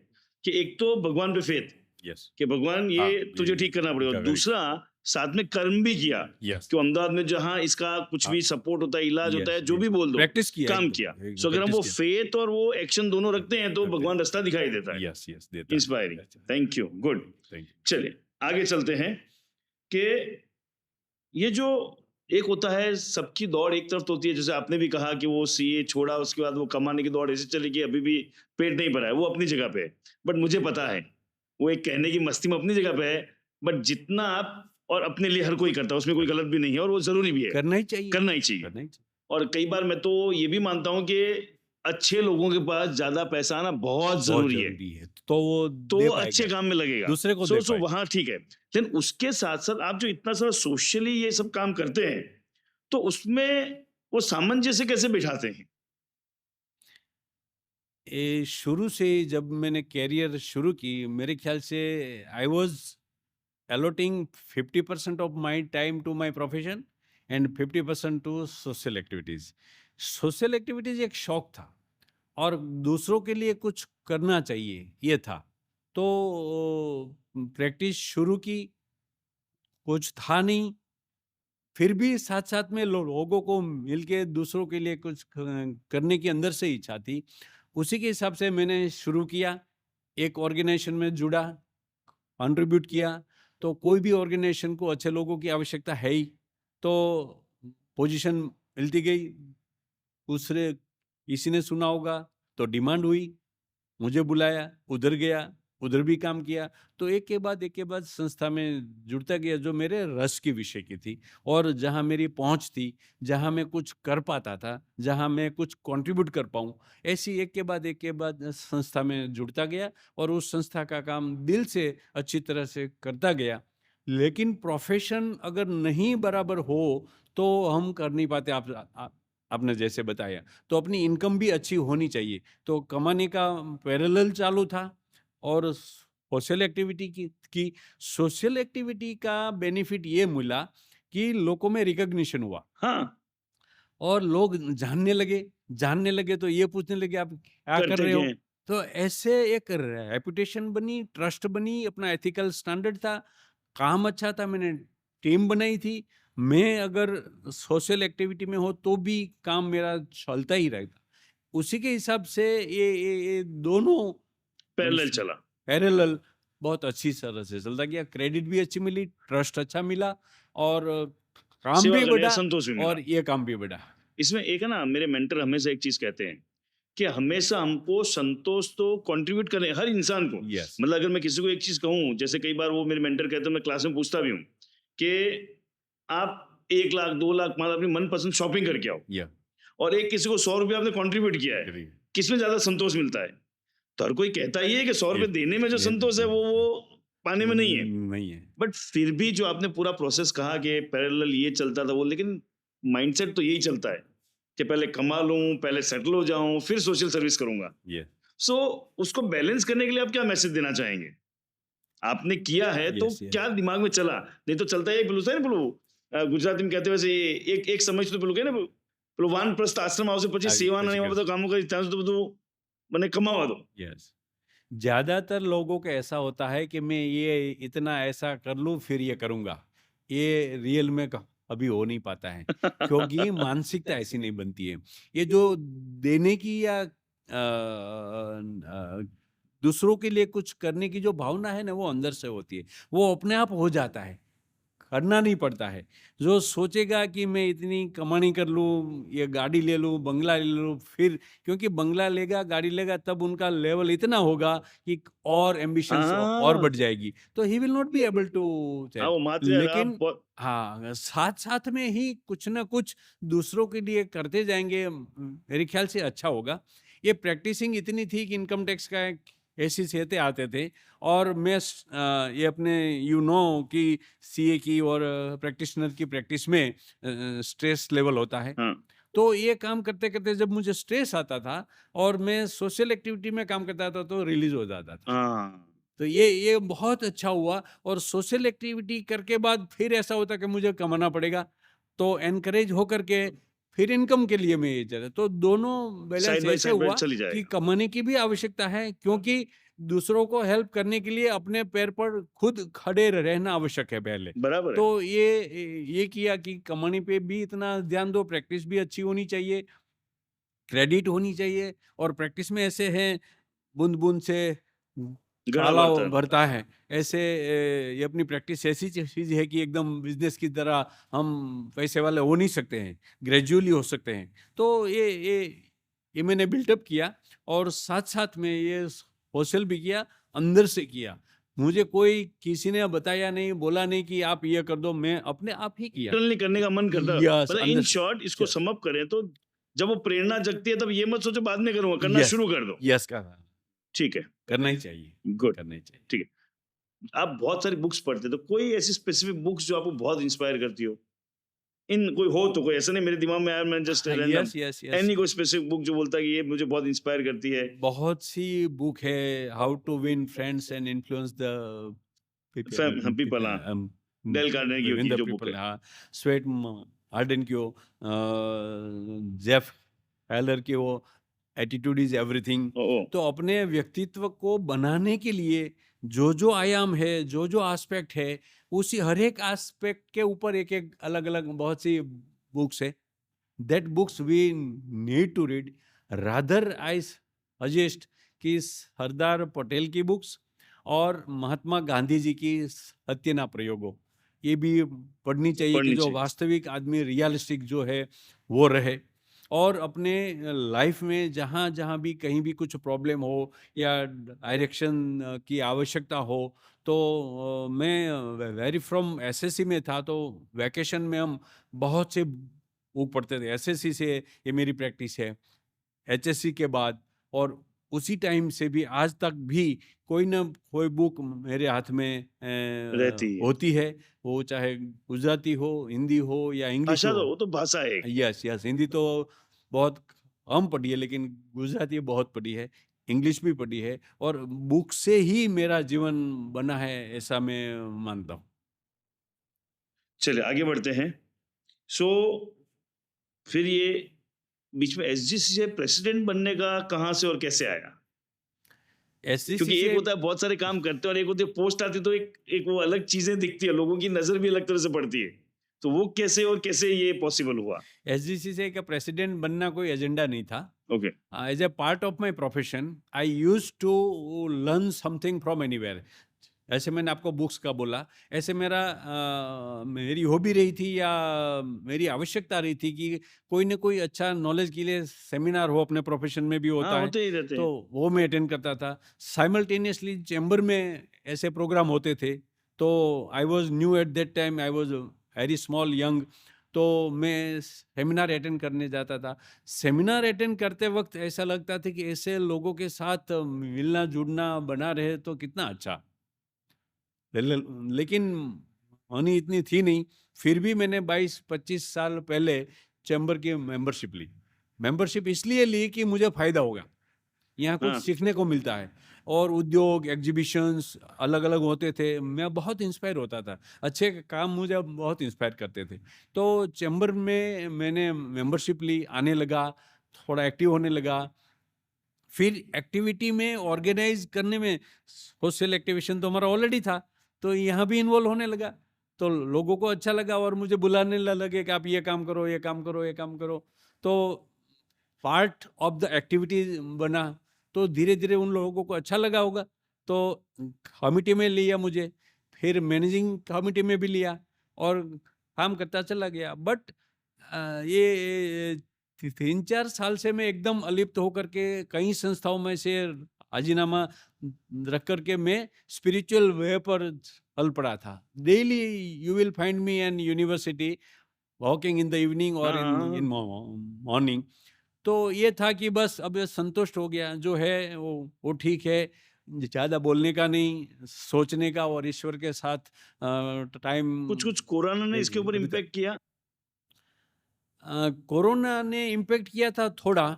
कि एक तो भगवान पे फेथ यस, कि भगवान ये हाँ, तुझे ठीक करना पड़ेगा, और करेक्ट, दूसरा साथ में कर्म भी किया यस, कि अहमदाबाद में जहाँ इसका कुछ हाँ, भी सपोर्ट होता है, इलाज होता यस, है, जो भी यस, बोल दो, प्रैक्टिस किया काम एकदम, किया. एकदम सो अगर हम प्रैक्टिस वो किया, फेथ और वो एक्शन दोनों रखते हैं तो करते भगवान हैं, रास्ता दिखाई देता है. यस यस देता है। इंस्पायरिंग. अच्छा, thank you. Good. Thank you. चलिए आगे चलते हैं कि ये जो एक होता है सबकी दौड़ एक तरफ तो होती है, जैसे आपने भी कहा कि वो सीए छोड़ा, उसके बाद वो कमाने की दौड़ ऐसे चली कि अभी भी पेट नहीं भरा है, वो अपनी जगह पे है. बट मुझे पता है वो एक कहने की मस्ती में अपनी जगह पे है, बट जितना आप और अपने लिए हर कोई करता है उसमें कोई गलत भी नहीं है और वो जरूरी भी है, करना ही चाहिए, करना ही चाहिए. करना ही चाहिए। और कई बार मैं तो ये भी मानता हूँ कि अच्छे लोगों के पास ज्यादा पैसा आना बहुत बहुत जरूरी है, जरूरी है, तो वो तो दे वो अच्छे पाएगा, काम में लगेगा. दूसरे को सो दे सो पाएगा। वहां ठीक है. लेकिन उसके साथ साथ आप जो इतना सारा सोशली ये सब काम करते हैं तो उसमें वो सामंजस्य कैसे बिठाते हैं? ये शुरू से ही जब मैंने कैरियर शुरू की, मेरे ख्याल से I was allotting 50% of my time to my profession and 50% to social activities. Social activities एक शौक था और दूसरों के लिए कुछ करना चाहिए ये था। तो प्रैक्टिस शुरू की, कुछ था नहीं, फिर भी साथ साथ में लोगों को मिलके दूसरों के लिए कुछ करने की अंदर से इच्छा थी। उसी के हिसाब से मैंने शुरू किया, एक ऑर्गेनाइजेशन में जुड़ा, कंट्रीब्यूट किया। तो कोई भी ऑर्गेनाइजेशन को अच्छे लोगों की आवश्यकता है ही, तो पोजीशन मिलती गई, दूसरे किसी ने सुना होगा, तो डिमांड हुई, मुझे बुलाया, उधर गया, उधर भी काम किया। तो एक के बाद संस्था में जुड़ता गया जो मेरे रस की विषय की थी, और जहाँ मेरी पहुँच थी, जहाँ मैं कुछ कर पाता था, जहाँ मैं कुछ कंट्रीब्यूट कर पाऊँ, ऐसी एक के बाद संस्था में जुड़ता गया और उस संस्था का काम दिल से अच्छी तरह से करता गया। लेकिन प्रोफ़ेशन अगर नहीं बराबर हो, तो हम कर नहीं पाते। आपने जैसे बताया, तो अपनी इनकम भी अच्छी होनी चाहिए। तो कमाने का पैरेलल चालू था, और सोशल एक्टिविटी की सोशल एक्टिविटी का बेनिफिट ये मिला कि लोगों में रिकॉग्निशन हुआ, हाँ, और लोग जानने लगे तो ये पूछने लगे आप क्या कर करते रहे क्या हो। हैं? तो ऐसे एक रेपुटेशन बनी, ट्रस्ट बनी, अपना एथिकल स्टैंडर्ड था, काम अच्छा था, मैंने टीम बनाई थी। मैं अगर सोशल एक्टिविटी में हो तो भी काम मेरा चलता ही रहेगा। उसी के हिसाब से ये दोनों पैरेलल चला। पैरेलल बहुत अच्छी तरह से चलता गया। क्रेडिट भी अच्छी मिली, ट्रस्ट अच्छा मिला, और काम सेवा भी करने का बढ़ा, संतोष भी मिला। और ये काम भी बढ़ा। इसमें एक है ना, मेरे मेंटर हमेशा एक चीज कहते हैं कि हमेशा हमको संतोष तो कंट्रीब्यूट करें हर इंसान को। यस। मतलब अगर मैं किसी को एक चीज कहूं, जैसे कई बार वो मेरे मेंटर कहते हैं, मैं क्लास में पूछता भी हूँ कि आप 1 लाख 2 लाख मतलब अपनी मनपसंद शॉपिंग करके आओ, या और एक किसी को 100 रुपया आपने कंट्रीब्यूट किया है, agree. किसमें ज्यादा संतोष मिलता है? तो हर कोई कहता ही है कि 100 रुपये देने में जो संतोष है वो पाने में नहीं है। नहीं है। बट फिर भी जो आपने पूरा प्रोसेस कहा कि पैरेलल ये चलता था वो, लेकिन माइंडसेट तो यही चलता है कि पहले कमा लूं, पहले सेटल हो जाऊं, फिर सोशल सर्विस करूंगा। ये सो उसको बैलेंस करने के लिए आप क्या मैसेज देना चाहेंगे? आपने किया है तो यस, यस। क्या दिमाग में चला? नहीं तो चलता है पेલું છે ને પેલું ગુજરાતી में कहते वैसे एक समय तो पेલું કે ને પેલું વાનપ્રસ્થ આશ્રમ આવશે પછી સેવાના ને એવા બધા કામો કરી ત્યાં સુધી તો બધું મને કમાવા દો. यस। ज्यादातर लोगों का ऐसा होता है कि मैं ये इतना ऐसा कर लूं फिर ये करूंगा। ये रियल में अभी हो नहीं पाता है, क्योंकि मानसिकता ऐसी नहीं बनती है। ये जो देने की या दूसरों के लिए कुछ करने की जो भावना है ना, वो अंदर से होती है, वो अपने आप हो जाता है, करना नहीं पड़ता है। जो सोचेगा कि मैं इतनी कमानी कर लूँ, ये गाड़ी ले लूँ, बंगला ले लूँ, फिर क्योंकि बंगला लेगा, गाड़ी लेगा, तब उनका लेवल इतना होगा कि और एम्बिशंस और हाँ, बढ़ जाएगी, तो he will not be able to हाँ, दैट। वो मात्र आप लेकिन बहुत हाँ, साथ-साथ में ही कुछ ना कुछ दूसरों के लिए करते जाएँगे, मेरे ख्याल से अच्छा होगा। ये प्रैक्टिसिंग इतनी थी कि इनकम टैक्स का ऐसी सेहतें आते थे, और मैं ये अपने कि सीए की और प्रैक्टिशनर की प्रैक्टिस में स्ट्रेस लेवल होता है। हाँ, तो ये काम करते-करते जब मुझे स्ट्रेस आता था और मैं सोशल एक्टिविटी में काम करता था, तो रिलीज़ हो जाता था। हाँ, तो ये बहुत अच्छा हुआ, और सोशल एक्टिविटी करके बाद फिर ऐसा होता कि मुझे कमाना पड़ेगा, तो एनकरेज होकर के फिर इनकम के लिए मैं ये चला। तो दोनों बैलेंस साइड बाय ऐसे साइड हुआ चली कि जाएगा। कमाने की भी आवश्यकता है, क्योंकि दूसरों को हेल्प करने के लिए अपने पैर पर खुद खड़े रहना आवश्यक है पहले। बराबर है। तो ये किया कि कमाने पे भी इतना ध्यान दो, प्रैक्टिस भी अच्छी होनी चाहिए, क्रेडिट होनी चाहिए, और प्रैक्टिस में ऐसे हैं, बूंद-बूंद से घड़ा तालाब भरता है। भरता है। ऐसे ये अपनी प्रैक्टिस ऐसी चीज़ है कि एकदम बिज़नेस की तरह हम पैसे वाले हो नहीं सकते हैं, ग्रेजुअली हो सकते हैं। तो ये मैंने बिल्टअप किया, और साथ-साथ में ये सोशल भी किया, अंदर से किया। मुझे कोई किसी ने बताया नहीं, बोला नहीं कि आप ये कर दो, मैं अपने आप ही किया। लिटरली करने का मन करता है। यस, मतलब इन अंदर शॉर्ट इसको से। सम अप करें तो जब वो प्रेरणा जगती है तब ये मत सोचो बाद में करूंगा, करना यस, शुरू कर दो। यस, ठीक है, करना ही चाहिए, गुड, करना ही चाहिए। ठीक है। आप बहुत सारी बुक्स पढ़ते हो, तो कोई ऐसी स्पेसिफिक बुक्स जो आपको बहुत इंस्पायर करती हो? इन कोई हो तो, कोई ऐसा नहीं मेरे दिमाग में आया, मैं जस्ट हाँ, random yes, yes, yes. Any कोई स्पेसिफिक बुक जो बोलता है कि ये मुझे बहुत इंस्पायर करती है? बहुत सी बुक है, how to win friends and influence the people, हाँ, डेल कार्नेगी विन की द जो बुक है। पीपल। हाँ, स्वेट हार्डन की हो, जेफ हेलर की हो, attitude is everything. Oh, oh, तो अपने व्यक्तित्व को बनाने के लिए जो जो आयाम है, जो जो एस्पेक्ट है, उसी हर एक एस्पेक्ट के ऊपर एक एक अलग अलग बहुत सी बुक्स है। that books we need to read. Rather I suggest कि सरदार पटेल की बुक्स और महात्मा गांधी जी की सत्य प्रयोगों, ये भी पढ़नी चाहिए, कि पढ़नी जो चाहिए। वास्तविक आदमी रियलिस्टिक जो है वो रहे। और अपने लाइफ में जहाँ जहाँ भी कहीं भी कुछ प्रॉब्लम हो या डायरेक्शन की आवश्यकता हो, तो मैं वेरी फ्रॉम एसएससी में था, तो वैकेशन में हम बहुत से बुक पढ़ते थे। एसएससी से ये मेरी प्रैक्टिस है, एचएससी के बाद, और उसी टाइम से भी आज तक भी कोई ना कोई बुक मेरे हाथ में रहती है। होती है। वो चाहे गुजराती हो, हिंदी हो या इंग्लिश भाषा हो। तो वो तो भाषा है एक। यस, यस, हिंदी तो बहुत कम पढ़ी है, लेकिन गुजराती बहुत पढ़ी है, इंग्लिश भी पढ़ी है, और बुक से ही मेरा जीवन बना है, ऐसा मैं मानता हूँ। चलिए आगे बढ़ते हैं। सो फिर ये बीच में एसजीसी से प्रेसिडेंट बनने का कहाँ से और कैसे आया? एसजीसी क्योंकि एक से होता है बहुत सारे काम करते हैं और एक होती है पोस्ट आती है, तो एक एक वो अलग चीजें दिखती है, लोगों की नजर भी अलग तरह से पड़ती है। तो वो कैसे और कैसे ये पॉसिबल हुआ? एसजीसी से का प्रेसिडेंट बनना कोई एजेंडा नहीं था। Okay. As a part of my profession I use to learn something from anywhere. ऐसे मैंने आपको बुक्स का बोला, ऐसे मेरी हॉबी रही थी या मेरी आवश्यकता रही थी कि कोई ना कोई अच्छा नॉलेज के लिए सेमिनार हो, अपने प्रोफेशन में भी हाँ, होता है, होते ही रहते तो हैं। वो मैं अटेंड करता था। साइमल्टेनियसली चैम्बर में ऐसे प्रोग्राम होते थे, तो I was new eight that time, I was very small young, तो मैं सेमिनार अटेंड करने जाता था। सेमिनार अटेंड करते वक्त ऐसा लगता था कि ऐसे लोगों के साथ मिलना जुड़ना बना रहे तो कितना अच्छा। लेकिन मनी इतनी थी नहीं, फिर भी मैंने 22-25 साल पहले चैम्बर की मेंबरशिप ली। मेंबरशिप इसलिए ली कि मुझे फ़ायदा होगा, यहाँ कुछ हाँ। सीखने को मिलता है, और उद्योग, एग्जीबिशंस अलग-अलग होते थे, मैं बहुत इंस्पायर होता था। अच्छे काम मुझे बहुत इंस्पायर करते थे। तो चैम्बर में मैंने मेंबरशिप ली, आने लगा, थोड़ा एक्टिव होने लगा। फिर एक्टिविटी में ऑर्गेनाइज करने में, सोशल एक्टिवेशन तो हमारा ऑलरेडी था, तो यहाँ भी इन्वॉल्व होने लगा। तो लोगों को अच्छा लगा और मुझे बुलाने लगे कि आप ये काम करो, ये काम करो, ये काम करो। तो पार्ट ऑफ द एक्टिविटी बना, तो धीरे धीरे उन लोगों को अच्छा लगा होगा, तो कमिटी में लिया मुझे, फिर मैनेजिंग कमिटी में भी लिया, और काम करता चला गया। बट ये 3-4 साल से मैं एकदम अलिप्त होकर के कई संस्थाओं में से राजीनामा रख करके मैं स्पिरिचुअल वे पर चल पड़ा था। Daily you will find me an university walking in the evening हाँ, और इन हाँ, इन हाँ। मॉर्निंग। तो ये था कि बस अब ये संतुष्ट हो गया, जो है वो ठीक है, ज़्यादा बोलने का नहीं, सोचने का, और ईश्वर के साथ टाइम कुछ-कुछ कोरोना ने इसके ऊपर बिता। इम्पैक्ट किया? कोरोना ने इम्पेक्ट किया था थोड़ा,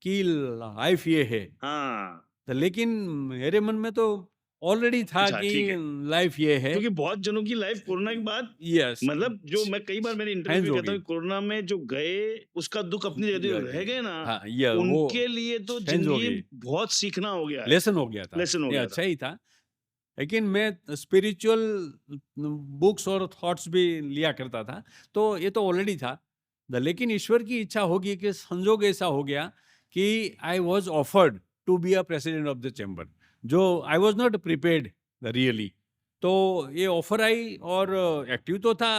कि लाइफ ये है, हाँ। तो लेकिन मेरे मन में तो ऑलरेडी था अच्छा, कि ठीक है। लाइफ ये है। क्योंकि बहुत जनों की लाइफ कोरोना के बाद, यस, मतलब जो मैं कई बार मेरे इंटरव्यू चेंज में हो कहता गई। हूँ कि कोरोना में जो गए उसका दुःख अपनी जगह रह गए ना, हाँ, ये वो उनके लिए तो चेंज हो ज़िंदगी गई, बहुत सीखना हो गया है, लेसन हो गया था, लेसन हो ये गया अच्छा था। ही था। लेकिन मैं स्पिरिचुअल बुक्स और थॉट्स भी लिया करता था, तो ये तो ऑलरेडी था। लेकिन ईश्वर की इच्छा होगी कि संजोग ऐसा हो गया कि I was offered to be a president of the chamber, जो I was not prepared really. तो ये ऑफर आई, और एक्टिव तो था,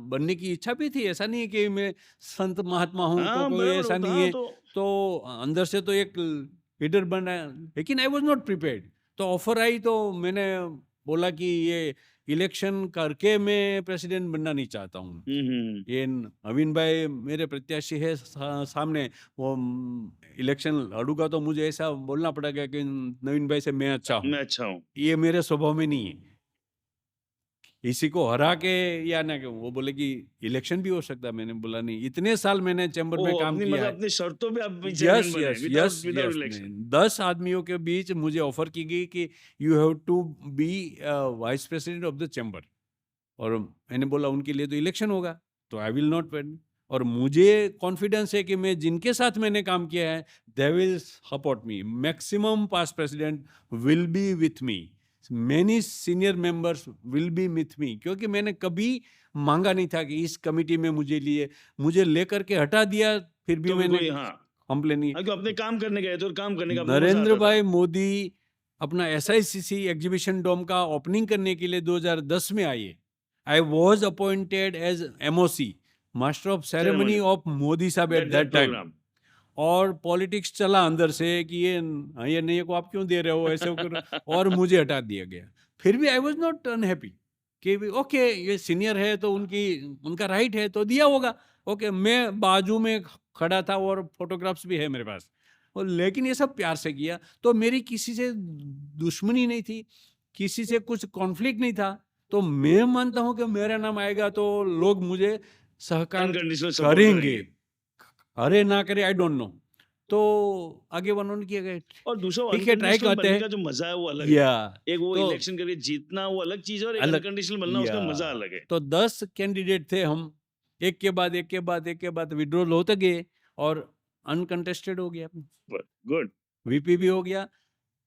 बनने की इच्छा भी थी, ऐसा नहीं है कि मैं संत महात्मा हूँ, हाँ, कोई बराबर ऐसा होता नहीं हाँ, है। तो तो अंदर से तो एक लीडर बना, लेकिन आई वॉज नॉट प्रिपेयर्ड। तो ऑफर आई, तो मैंने बोला कि ये इलेक्शन करके मैं प्रेसिडेंट बनना नहीं चाहता हूँ। हुँ, हुँ। ये नवीन भाई मेरे प्रत्याशी है सामने, वो इलेक्शन लड़ूंगा तो मुझे ऐसा बोलना पड़ेगा कि नवीन भाई से मैं अच्छा हूँ। मैं अच्छा हूँ। ये मेरे स्वभाव में नहीं है, इसी को हरा के या ना के। वो बोले कि इलेक्शन भी हो सकता है। मैंने बोला नहीं, इतने साल मैंने चैम्बर में ओह! काम अपनी किया मतलब है। अपनी शर्तों पे आप चेयरमैन यस, बने yes, yes, without without yes, election. 10 आदमियों के बीच मुझे ऑफर की गई कि you have to be vice president of the chamber, और मैंने बोला उनके लिए तो इलेक्शन होगा, तो आई विल नॉट विन। और मुझे कॉन्फिडेंस है कि मैं जिनके साथ मैंने काम किया है, they will support me, maximum past president will be with me, many senior members will be with me, क्योंकि मैंने कभी मांगा नहीं था कि इस कमिटी में मुझे लेकर के हटा दिया, फिर भी तो भी मैंने कोई हाँ, कंप्लेन नहीं। हाँ, क्यों अपने काम करने गए थे और काम करने का आपको मज़ा नरेंद्र आता था। भाई मोदी अपना SICC एग्जीबिशन डोम का ओपनिंग करने के लिए 2010 में आए। I was appointed as MOC, master of ceremony ceremony of Modi sahab at that that time. Programme. और पॉलिटिक्स चला अंदर से कि ये नहीं को आप क्यों दे रहे हो ऐसे करो, और मुझे हटा दिया गया। फिर भी आई वॉज नॉट अनहैप्पी कि ओके ये सीनियर है तो उनका राइट है तो दिया होगा। ओके, मैं बाजू में खड़ा था और फोटोग्राफ्स भी है मेरे पास, और लेकिन ये सब प्यार से किया। तो मेरी किसी से दुश्मनी नहीं थी, किसी से कुछ कॉन्फ्लिक्ट नहीं था। तो मैं मानता हूं कि मेरा नाम आएगा तो लोग मुझे सहकार अनकंडीशनल सपोर्ट करेंगे, करेंगे। अरे ना करे आई डोंट नो। तो आगे उन्होंने किया गया, और दूसरा ठीक है ट्राई अनकंडीशनल करते बनने हैं। का जो मजा है वो अलग है। या एक वो तो इलेक्शन करके जीतना वो अलग चीज है, और एक अलग, अनकंडीशनल बनना या उसका मजा अलग है। तो 10 कैंडिडेट थे हम, एक के बाद एक के बाद एक के बाद विड्रॉल होते गए और अनकंटेस्टेड हो गया, गुड। वीपी भी हो गया,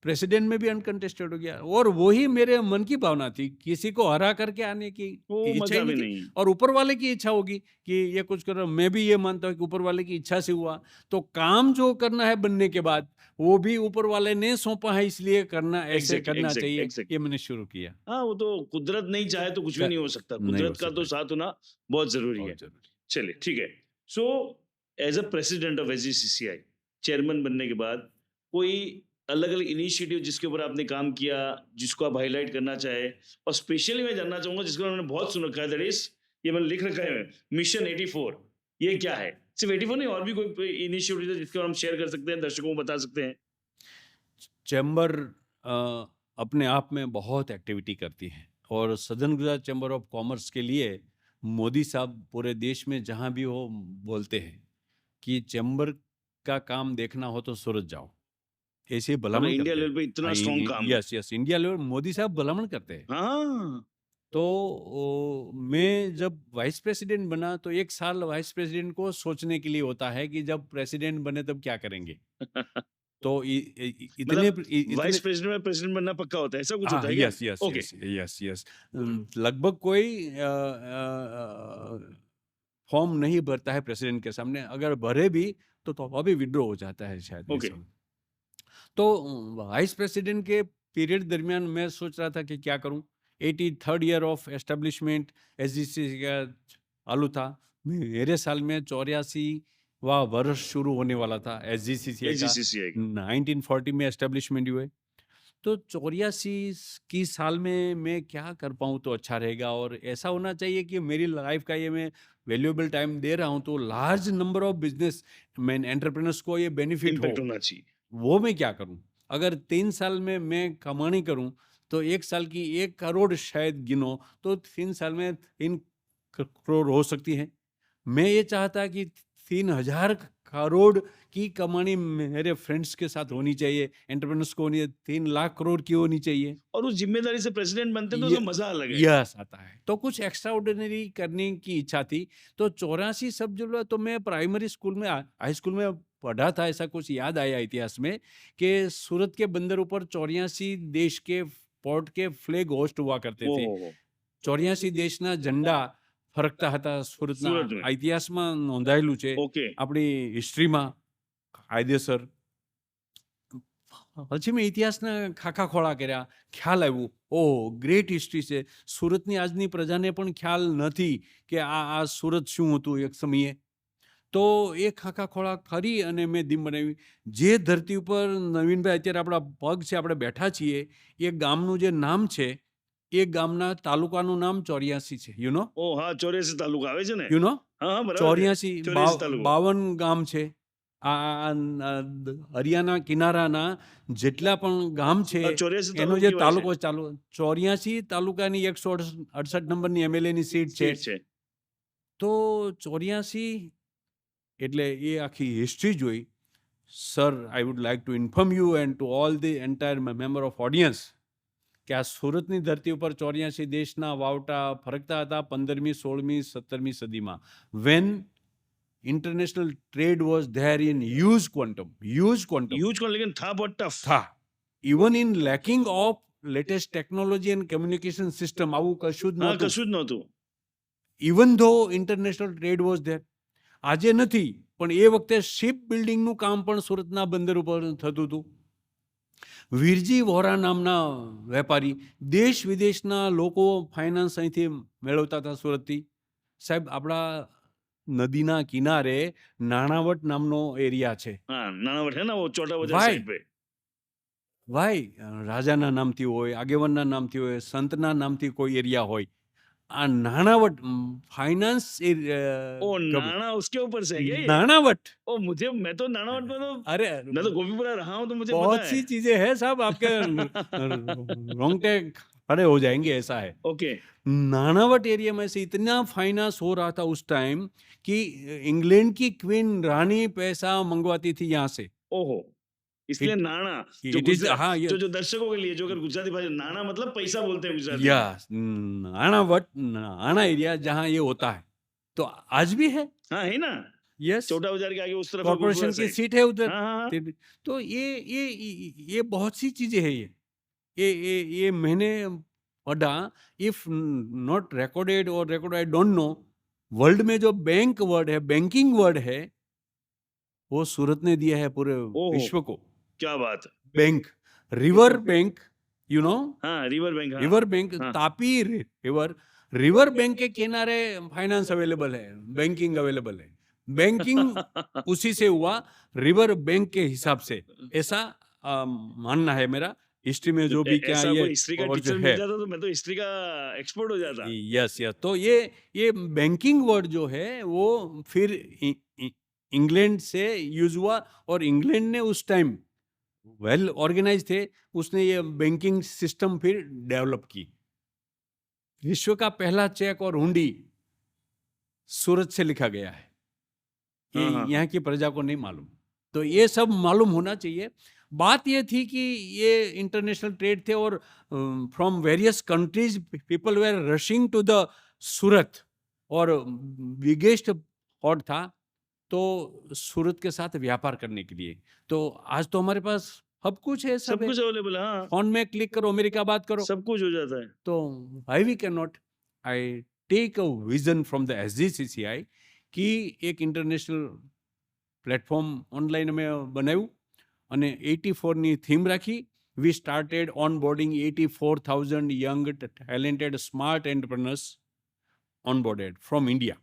प्रेसिडेंट में भी अनकंटेस्टेड हो गया। और वही मेरे मन की भावना थी, किसी को हरा करके आने की वो इच्छा ही मजा भी नहीं थी। नहीं। और ऊपर वाले की इच्छा होगी कि ये कुछ करो, मैं भी ये मानता हूँ कि ऊपर वाले की इच्छा से हुआ। तो काम जो करना है बनने के बाद वो भी ऊपर वाले ने सौंपा है, इसलिए करना ऐसे एग्जैक्टली करना एग्जैक्ट चाहिए, एग्जैक्ट। ये मैंने शुरू किया। हाँ, वो तो कुदरत नहीं चाहे तो कुछ भी नहीं हो सकता, नहीं हो कुदरत का तो सकता, साथ होना बहुत जरूरी है। बहुत जरूरी। चलिए ठीक है। So as a president of SGCCI, chairman बनने के बाद कोई अलग अलग इनिशिएटिव जिसके ऊपर आपने काम किया, जिसको आप हाईलाइट करना चाहे, और स्पेशली मैं जानना चाहूंगा जिसको उन्होंने बहुत सुन रखा है, दैट इज, ये मैंने लिख रखा है, मिशन 84। ये क्या है? सिर्फ 84 नहीं, और भी कोई इनिशिएटिव है जिसके बारे में हम शेयर कर सकते हैं, दर्शकों को बता सकते हैं? चैम्बर अपने आप में बहुत एक्टिविटी करती है, और सदन गुजरात चैम्बर ऑफ कॉमर्स के लिए मोदी साहब पूरे देश में जहाँ भी हो बोलते हैं कि चैम्बर का काम देखना हो तो सूरत जाओ, ऐसे मतलब भलामण इंडिया करते लेवल पे इतना स्ट्रॉन्ग काम हैं। है। Yes yes, India level Modi साहब भलामण करते हैं। हाँ। तो मैं जब वाइस प्रेसिडेंट बना तो एक साल वाइस प्रेसिडेंट को सोचने के लिए होता है कि जब प्रेसिडेंट बने तब क्या करेंगे। तो इतने मतलब इतने वाइस प्रेसिडेंट में प्रेसिडेंट बनना पक्का होता है, ऐसा कुछ होता हाँ, है क्या? Yes yes okay. Yes yes yes, लगभग कोई फॉर्म नहीं भरता है प्रेसिडेंट के सामने, अगर भरे भी तो अभी विड्रॉ हो जाता है शायद मेरे ओके। समझ। तो वाइस प्रेसिडेंट के पीरियड दरमियान मैं सोच रहा था कि क्या करूं। 83rd ईयर ऑफ एस्टेब्लिशमेंट एसजीसी का चालू था। मेरे साल में 84वां वर्ष शुरू होने वाला था एसजीसीसीआई का। एसजीसीसीआई का। 1940 में एस्टेब्लिशमेंट हुए। तो 84 की साल में मैं क्या कर पाऊँ तो अच्छा रहेगा, और ऐसा होना चाहिए कि मेरी लाइफ का ये मैं वैल्यूएबल टाइम दे रहा हूँ तो large number of business man entrepreneurs को ये बेनिफिट हो। इम्पैक्ट होना चाहिए। वो मैं क्या करूं? अगर 3 साल में मैं कमानी करूं तो 1 साल की 1 करोड़ शायद गिनो तो 3 साल में 3 करोड़ हो सकती है। मैं ये चाहता कि 3,000 करोड़ की कमानी मेरे फ्रेंड्स के साथ होनी चाहिए, एंटरप्रेन्योर्स को होनी है, 3 लाख करोड़ की होनी चाहिए। और उस जिम्मेदारी से प्रेसिडेंट बनते हैं तो ये उसका मजा अलग है। यस आता है, तो कुछ एक्स्ट्रा ऑर्डिनरी करने की इच्छा थी। तो 84 सब जो तो मैं प्राइमरी स्कूल में हाई स्कूल में पढ़ा था, ऐसा कुछ याद आया इतिहास में कि सूरत के बंदर ऊपर 84 देश के पोर्ट के फ्लैग होस्ट हुआ करते थे। हो। 84 દેશના ઝંડા ફરકતા હતા સુરતના, सूरत में। આ ઇતિહાસમાં નોંધાયેલું છે, ओके। આપણી હિસ્ટ્રીમાં કાયદેસર। પછી મેં ઇતિહાસના ખાખા ખોળા કર્યા, ખ્યાલ આવ્યું ઓહ ગ્રેટ હિસ્ટ્રી છે, સુરતની આજની પ્રજાને પણ ખ્યાલ નથી કે આ સુરત શું હતું એક સમયે। તો એ ખાખા ખોળા કરી અને મેં દીમ બનાવી। જે ધરતી ઉપર નવીનભાઈ અત્યારે આપણા પગ છે, આપણે બેઠા છીએ, એ ગામનું જે નામ છે, એ ગામના તાલુકાનું નામ 84 છે, યુ નો ઓ હા, 84 તાલુકા આવે છે ને? યુ નો હા હા, બરાબર છે। 84 84 તાલુકો। 52 ગામ છે। હરિયાણા કિનારાના જેટલા પણ ગામ છે 84 એનો તાલુકો જે કેવાય તાલુકો છે? ચાલુ 84 તાલુકાની 168 નંબરની એમએલએની સીટ છે। સીટ છે। તો 84 એટલે એ આખી હિસ્ટ્રી જોઈ। Sir, I would like to inform you and to all the entire member of audience કે આ સુરતની ધરતી ઉપર 84 દેશના વાવટા ફરકતા હતા 15મી 16મી 17મી સદીમાં, van international trade was there in huge quantum use कौन, लेकिन था बहुत टफ। था। Even in lacking of latest technology and communication system આવું કશું જ હા, નહોતું। કશું જ નહોતું। ઇવન ધો ઇન્ટરનેશનલ ટ્રેડ વોઝ ધેર, આજે નથી પણ એ વખતે શિપ બિલ્ડિંગનું કામ પણ સુરતના બંદર ઉપર થતું હતું। વીરજી વોરા નામના વેપારી દેશ વિદેશના લોકો ફાઇનાન્સ અહીંથી મેળવતા હતા સુરતથી। સાહેબ, આપણા નદીના કિનારે નાણાવટ નામનો એરિયા છે. हाँ, नानावट है ना वो छोटा बाजार Why? साइड पे। વાય રાજાના નામથી હોય, આગેવાનના નામથી હોય, સંતના નામથી કોઈ એરિયા હોય. આ નાણાવટ ફાઇનાન્સ ओ नाना उसके ऊपर से है क्या ये? नाणावट. ओ मुझे मैं तो नानावट में तो अरे मैं तो गोपीपुरा रहा हूँ तो मुझे पता बहुत है। सी चीजें हैं साहब, आपके रोंगटे खड़े हो जाएंगे, ऐसा है. ओके, नानावट एरिया में से इतना फाइनेंस हो रहा था उस टाइम कि इंग्लैंड की क्वीन रानी पैसा मंगवाती थी यहाँ से. ओहो, इसलिए It- नाना जो It is, गुजरात हाँ, ये जो दर्शकों के लिए जो अगर गुजराती भाषा नाना मतलब पैसा बोलते हैं गुजराती में। या नानावट, नाना एरिया जहाँ ये होता है, तो आज भी है. हाँ है ना, यस, छोटा बाजार के आगे उस तरफ है कॉर्पोरेशन गोपीपुरा की साइड। सीट है उधर. हाँ हाँ हाँ, तो ये बहुत सी चीजें हैं. ये मैंने पढ़ा. इफ नॉट रिकॉर्डेड और record, I don't know. World में जो बैंक वर्ड है, बैंकिंग वर्ड है, वो सूरत ने दिया है पूरे ओहो। विश्व को. क्या बात है। Bank, river bank, you know, हाँ रिवर बैंक, हाँ रिवर बैंक, हाँ। तापी रिवर, रिवर बैंक के किनारे फाइनेंस अवेलेबल है, बैंकिंग अवेलेबल है. बैंकिंग उसी से हुआ, रिवर बैंक के हिसाब से. ऐसा मानना है मेरा. हिस्ट्री में जो भी क्या ऐसा ये कोई हिस्ट्री का और जो टीचर है, मिल जाता तो मैं तो हिस्ट्री का एक्सपर्ट हो जाता। Yes yes. तो ये बैंकिंग वर्ड जो है वो फिर इंग्लैंड से यूज हुआ, और इंग्लैंड ने उस टाइम वेल ऑर्गेनाइज थे, उसने ये बैंकिंग सिस्टम फिर डेवलप की. विश्व का पहला चेक और हुंडी सूरत से लिखा गया है. ये हाँ, हाँ, हाँ। यहाँ की प्रजा को नहीं मालूम. तो ये सब मालूम होना चाहिए. बात ये थी कि ये इंटरनेशनल ट्रेड थे, और from various countries people were rushing to the Surat, और बिगेस्ट पॉर्ट था तो सूरत के साथ व्यापार करने के लिए. तो आज तो हमारे पास सब कुछ है, सब कुछ अवेलेबल है, हाँ फोन में क्लिक करो, अमेरिका बात करो. सब कुछ हो जाता है। तो why we cannot? I take a vision from the SGCCI कि એક ઇન્ટરનેશનલ પ્લેટફોર્મ ઓનલાઈન અમે બનાવ્યું, અને 84ની થીમ રાખી. We started onboarding 84,000 young talented smart entrepreneurs onboarded from India.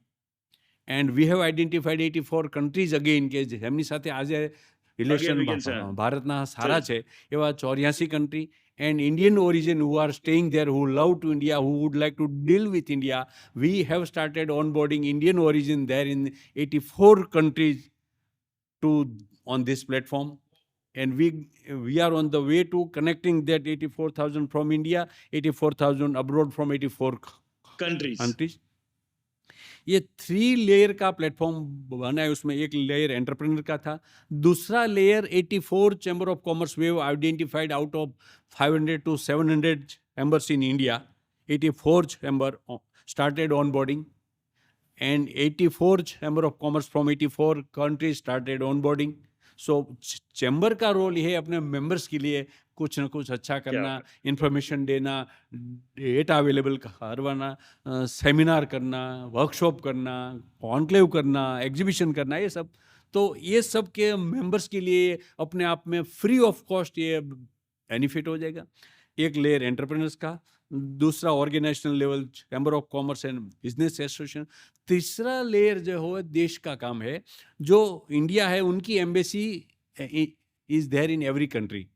And we have identified 84 countries again કે જેમની સાથે આજે રિલેશન we can say. ભારતના સારા છે, એવા 84 country and Indian origin who are staying there, who love to India, who would like to deal with India. We have started onboarding Indian origin there in 84 countries to on this platform. And we are on the way to connecting that 84,000 from India, 84,000 abroad from 84 countries countries. ये 3 लेयर का प्लेटफॉर्म बना है. उसमें एक लेयर एंटरप्रेन्योर का था, दूसरा layer 84 chamber of commerce way identified out of 500 to 700 chambers in India. 84 chamber started onboarding, and 84 chamber of commerce from 84 countries started onboarding. So chamber का रोल ये है अपने मेंबर्स के लिए कुछ ना कुछ अच्छा करना, इंफॉर्मेशन देना, डेटा अवेलेबल करवाना, सेमिनार करना, वर्कशॉप करना, कॉन्क्लेव करना, एग्जीबिशन करना, ये सब. तो ये सब के मेंबर्स के लिए अपने आप में फ्री ऑफ कॉस्ट ये बेनिफिट हो जाएगा. एक लेयर एंटरप्रेन्योर्स का, दूसरा organisational level chamber of commerce and business association, तीसरा लेयर जो है देश का काम है. जो इंडिया है उनकी embassy is there in every country.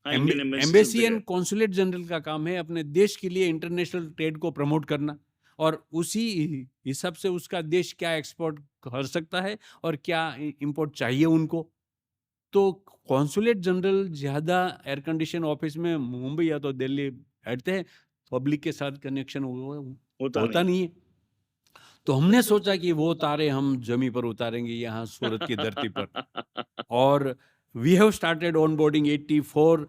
Embassy and consulate general का काम है अपने देश के लिए इंटरनेशनल ट्रेड को प्रमोट करना, और उसी हिसाब से उसका देश क्या एक्सपोर्ट कर सकता है और क्या इंपोर्ट चाहिए उनको. तो कॉन्सुलेट जनरल ज़्यादा एयर कंडीशन ऑफिस में मुंबई या तो दिल्ली बैठते हैं, पब्लिक के साथ कनेक्शन होता नहीं है. तो हमने सोचा कि वो तारे हम जमी पर उतारेंगे यहाँ सूरत की धरती पर. और we have started onboarding 84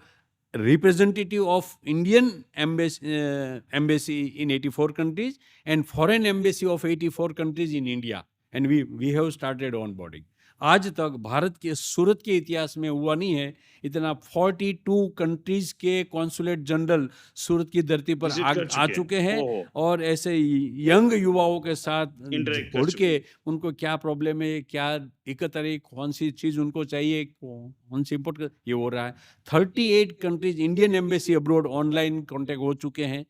representative of Indian embassy in 84 countries and foreign embassy of 84 countries in India, and we have started onboarding. आज तक भारत के सूरत के इतिहास में हुआ नहीं है इतना. 42 कंट्रीज के कॉन्सुलेट जनरल सूरत की धरती पर आ चुके हैं, और ऐसे यंग युवाओं के साथ जुड़ के उनको क्या प्रॉब्लम है, क्या दिक्कत आ रही, कौन सी चीज़ उनको चाहिए, कौन सी इम्पोर्ट ये हो रहा है. 38 countries Indian embassy abroad online contact हो चुके हैं.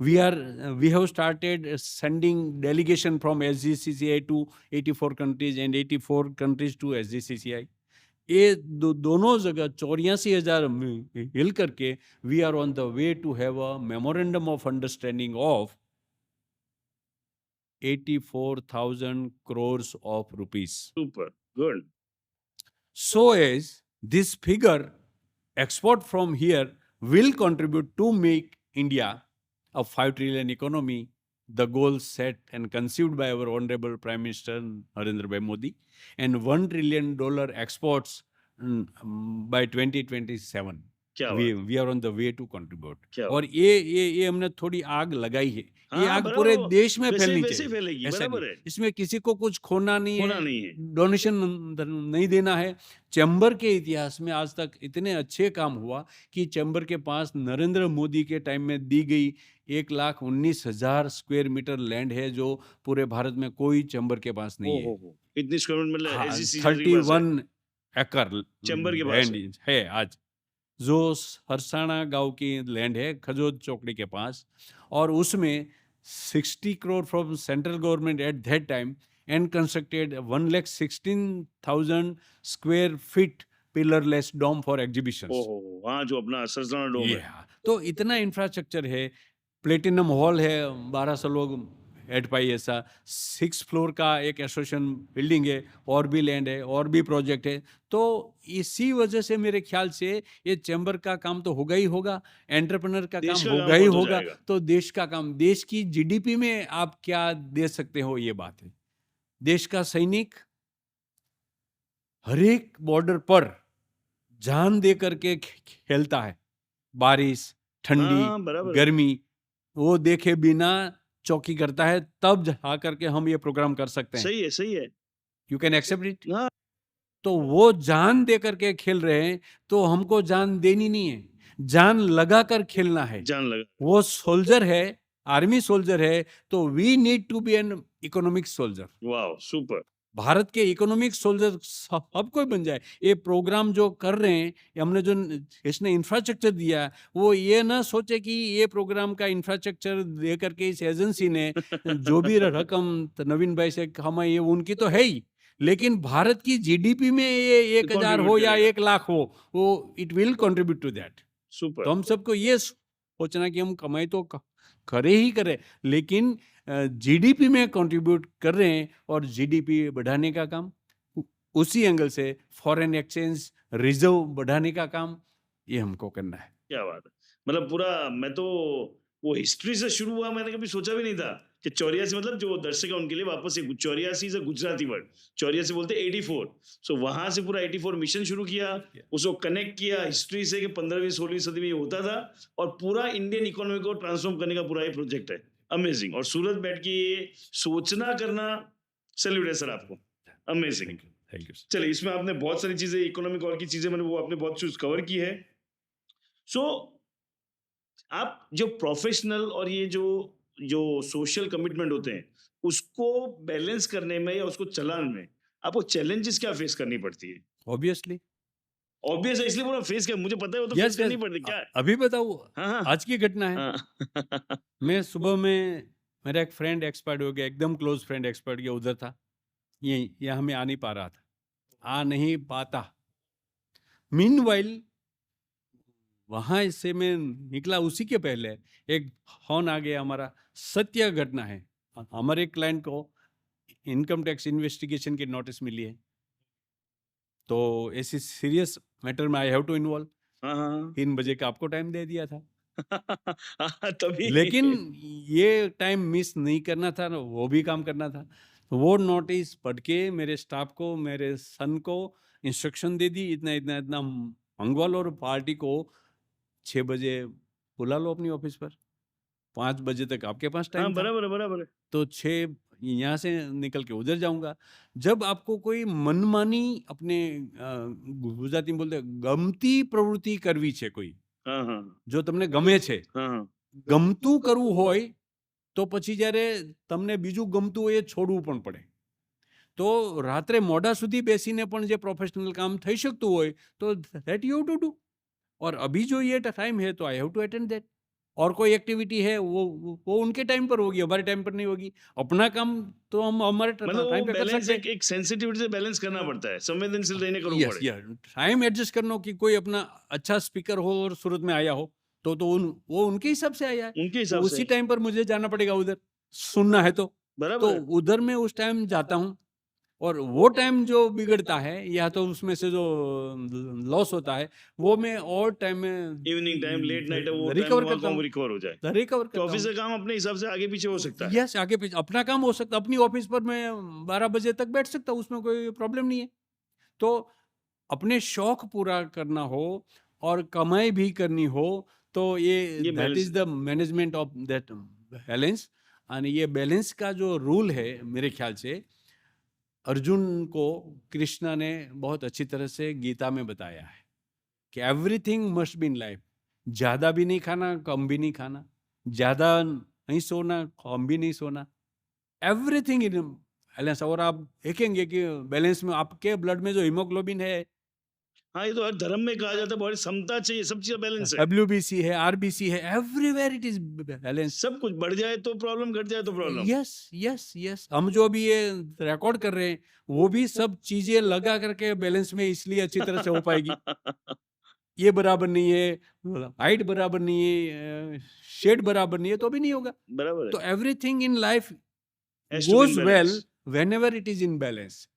we have started sending delegation from SGCCI to 84 countries and 84 countries to SGCCI. ये दोनों जगह 84,000 हिल करके we are on the way to have a memorandum of understanding of 84,000 crores of rupees. Super. Good. So as this figure export from here will contribute to make India a 5 trillion economy, the goal set and conceived by our Honorable Prime Minister Narendra Bhai Modi, and $1 trillion exports by 2027. क्या We are on the way to contribute. क्या और ये हमने थोड़ी आग लगाई है. ये आग बराबर पूरे वो देश में वैसे फैलनी वैसे चाहिए. फैलेगी, ऐसा बराबर नहीं. है, इसमें किसी को कुछ खोना नहीं होना है, नहीं है. डोनेशन नहीं देना है. चैम्बर के इतिहास में आज तक इतने अच्छे काम हुआ कि चैम्बर के पास नरेंद्र मोदी के टाइम में दी गई 1,19,000 स्क्वायर मीटर लैंड है, जो पूरे भारत में कोई चैम्बर के पास नहीं है. हो. इतनी स्क्वायर फीट मतलब हाँ, SGCCI के पास है. 31 एकड़ चैम्बर के पास लैंड है आज, जो हरसाणा गांव की लैंड है खजोद चौकड़ी के पास. और उसमें 60 crore from central government at that time and constructed 1,16,000 square feet pillarless dome for exhibitions. ओहो, हाँ जो अपना सरसाना डोम है. तो इतना इंफ्रास्ट्रक्चर है. प्लेटिनम हॉल है, 1200 लोग एट पाई ऐसा. 6 फ्लोर का एक एसोसिएशन बिल्डिंग है, और भी लैंड है, और भी प्रोजेक्ट है. तो इसी वजह से मेरे ख्याल से ये चैम्बर का काम तो होगा ही होगा, एंटरप्रेन्योर का देश काम का काम होगा ही बहुत हो होगा. जाएगा. तो देश का काम, देश की जीडीपी में आप क्या दे सकते हो, ये बात है. देश का सैनिक हर एक बॉर्डर पर जान दे करके खेलता है. बारिश, ठंडी, हाँ, बराबर है. गर्मी, वो देखे बिना चौकी करता है. तब जा करके हम ये प्रोग्राम कर सकते हैं. सही है, सही है. You can accept it. हाँ. तो वो जान दे करके खेल रहे हैं, तो हमको जान देनी नहीं है, जान लगा कर खेलना है. जान लगा. वो सोल्जर है, आर्मी सोल्जर है, तो we need to be an economic soldier. Wow, super. Bharat के इकोनॉमिक सोल्जर सब कोई बन जाए. ये प्रोग्राम जो कर रहे हैं, हमने जो इसने इंफ्रास्ट्रक्चर दिया, वो ये ना सोचे कि ये प्रोग्राम का इंफ्रास्ट्रक्चर दे करके इस एजेंसी ने जो भी रकम नवीन भाई से कमाई है उनकी तो है ही, लेकिन भारत की जीडीपी में ये 1,000 हो या 1 लाख हो, वो it will contribute to that. Super. तो हम सबको ये सोचना कि हम कमाई तो करे ही करे, लेकिन जीडीपी में कंट्रीब्यूट कर रहे हैं. और जीडीपी बढ़ाने का काम, उसी एंगल से फॉरेन एक्सचेंज रिजर्व बढ़ाने का काम, ये हमको करना है. क्या बात है. मतलब पूरा, मैं तो वो हिस्ट्री से शुरू हुआ, मैंने कभी सोचा भी नहीं था कि 84, मतलब जो दर्शक है उनके लिए वापस से 84 इज अ गुजराती वर्ड. 84 बोलते 84. सो वहां से पूरा 84 मिशन शुरू किया, उसको कनेक्ट किया हिस्ट्री से कि 15वीं 16वीं सदी में ये होता था, और पूरा इंडियन इकोनॉमी को ट्रांसफॉर्म करने का पूरा ये प्रोजेक्ट है. अमेजिंग. और सूरत बैठ के ये सोचना करना, सैल्यूट है सर आपको. अमेजिंग. Thank you. चलिए, इसमें आपने बहुत सारी चीजें, इकोनॉमिक और की चीजें मैंने वो आपने बहुत चीज कवर की है. सो आप जो प्रोफेशनल और ये जो जो सोशल कमिटमेंट होते हैं, उसको बैलेंस करने में या उसको चलाने में आपको चैलेंजेस क्या फेस करनी पड़ती है? ऑब्वियसली. ऑब्वियस है, इसलिए पूरा फेस कर, मुझे पता है वो तो Yes, फेस करनी yes. पड़ती है. क्या? अभी बताओ, हाँ, हाँ. आज की घटना है. हाँ. मैं सुबह में, मेरा एक फ्रेंड एक्सपायर्ड हो गया, एकदम क्लोज फ्रेंड एक्सपायर्ड गया, उधर था. ये यहाँ में आ नहीं पा रहा था, आ नहीं पाता. मीनवाइल वहां से मैं निकला, उसी के पहले एक फोन आ गया हमारा. सत्य घटना है. हमारे क्लाइंट को इनकम टैक्स इन्वेस्टिगेशन की नोटिस मिली है, तो ऐसी सीरियस मैटर में आई हैव टू इन्वॉल्व. हाँ, हाँ. 3 बजे का आपको टाइम दे दिया था, तभी. लेकिन ये टाइम मिस नहीं करना था, वो भी काम करना था. वो नोटिस पढ़ के मेरे स्टाफ को, मेरे सन को इंस्ट्रक्शन दे दी, इतना इतना इतना मंगवा लो, और पार्टी को 6 बजे बुला लो अपनी ऑफिस पर. 5 बजे तक आपके पास हाँ, टाइम था, बराबर है, बराबर है. तो 6 यहाँ से निकल के उधर जाऊंगा. जब आपको कोई मनमानी, अपने गुजराती में बोलते हैं, गमती प्रवृत्ति करवी छे, कोई हाँ, हाँ. जो તમને ગમે છે, हाँ, हाँ. ગમતું કરવું હોય, તો પછી જ્યારે તમને બીજું ગમતું હોય એ છોડવું પણ પડે. તો રાત્રે મોડા સુધી બેસીને પણ જે પ્રોફેશનલ કામ થઈ શકતું હોય, તો that you have to do. और अभी जो ये टाइम है, तो I have to attend that. और कोई एक्टिविटी है वो उनके टाइम पर होगी, हमारे टाइम पर नहीं होगी। अपना काम तो हम हमारे मतलब वो टाइम पे कर बैलेंस सकते हैं। एक सेंसिटिविटी से बैलेंस करना पड़ता है, संवेदनशील रहने को यस, पड़े। यस, टाइम एडजस्ट करना हो कि कोई अपना अच्छा स्पीकर हो और सूरत में आया हो, तो वो उनके हिसाब से आया है। उनके तो हिसाब से उसी टाइम पर मुझे जाना पड़ेगा उधर, सुनना है तो बराबर है। उधर मैं उस टाइम जाता हूँ। और वो टाइम जो बिगड़ता है या तो उसमें से जो लॉस होता है, वो मैं और time evening time, late night है, वो में टाइम रिकवर वहाँ करता का हूँ, रिकवर हो जाए। रिकवर तो करता ऑफिस हूँ। का काम अपने हिसाब से आगे पीछे हो सकता है। यस, आगे पीछे अपना काम हो सकता है, अपनी ऑफिस पर मैं 12 बजे तक बैठ सकता हूँ, उसमें कोई प्रॉब्लम नहीं है। तो अपने शौक पूरा करना हो और कमाई भी करनी हो, तो ये ये that balance is the management of that balance. और ये बैलेंस का जो रूल है, मेरे ख्याल से अर्जुन को कृष्णा ने बहुत अच्छी तरह से गीता में बताया है कि everything must be in life. ज्यादा भी नहीं खाना, कम भी नहीं खाना, ज्यादा नहीं सोना, कम भी नहीं सोना, एवरीथिंग इन बैलेंस। और आप देखेंगे कि बैलेंस में आपके ब्लड में जो हीमोग्लोबिन है, हाँ, ये तो हर धर्म में कहा जाता है, बहुत समता चाहिए, सब चीज़ बैलेंस है। WBC है, RBC है, एवरीवेयर इट इज बैलेंस। सब कुछ बढ़ जाए तो प्रॉब्लम, घट जाए तो प्रॉब्लम। यस, यस, यस, हम जो भी ये रिकॉर्ड कर रहे हैं, वो भी सब चीजें लगा करके बैलेंस में इसलिए अच्छी तरह से हो पाएगी। ये बराबर नहीं है, हाइट बराबर नहीं है, शेड बराबर नहीं है, तो भी नहीं होगा। बराबर है। तो everything in life has to be in goes well balance. Whenever it is in balance.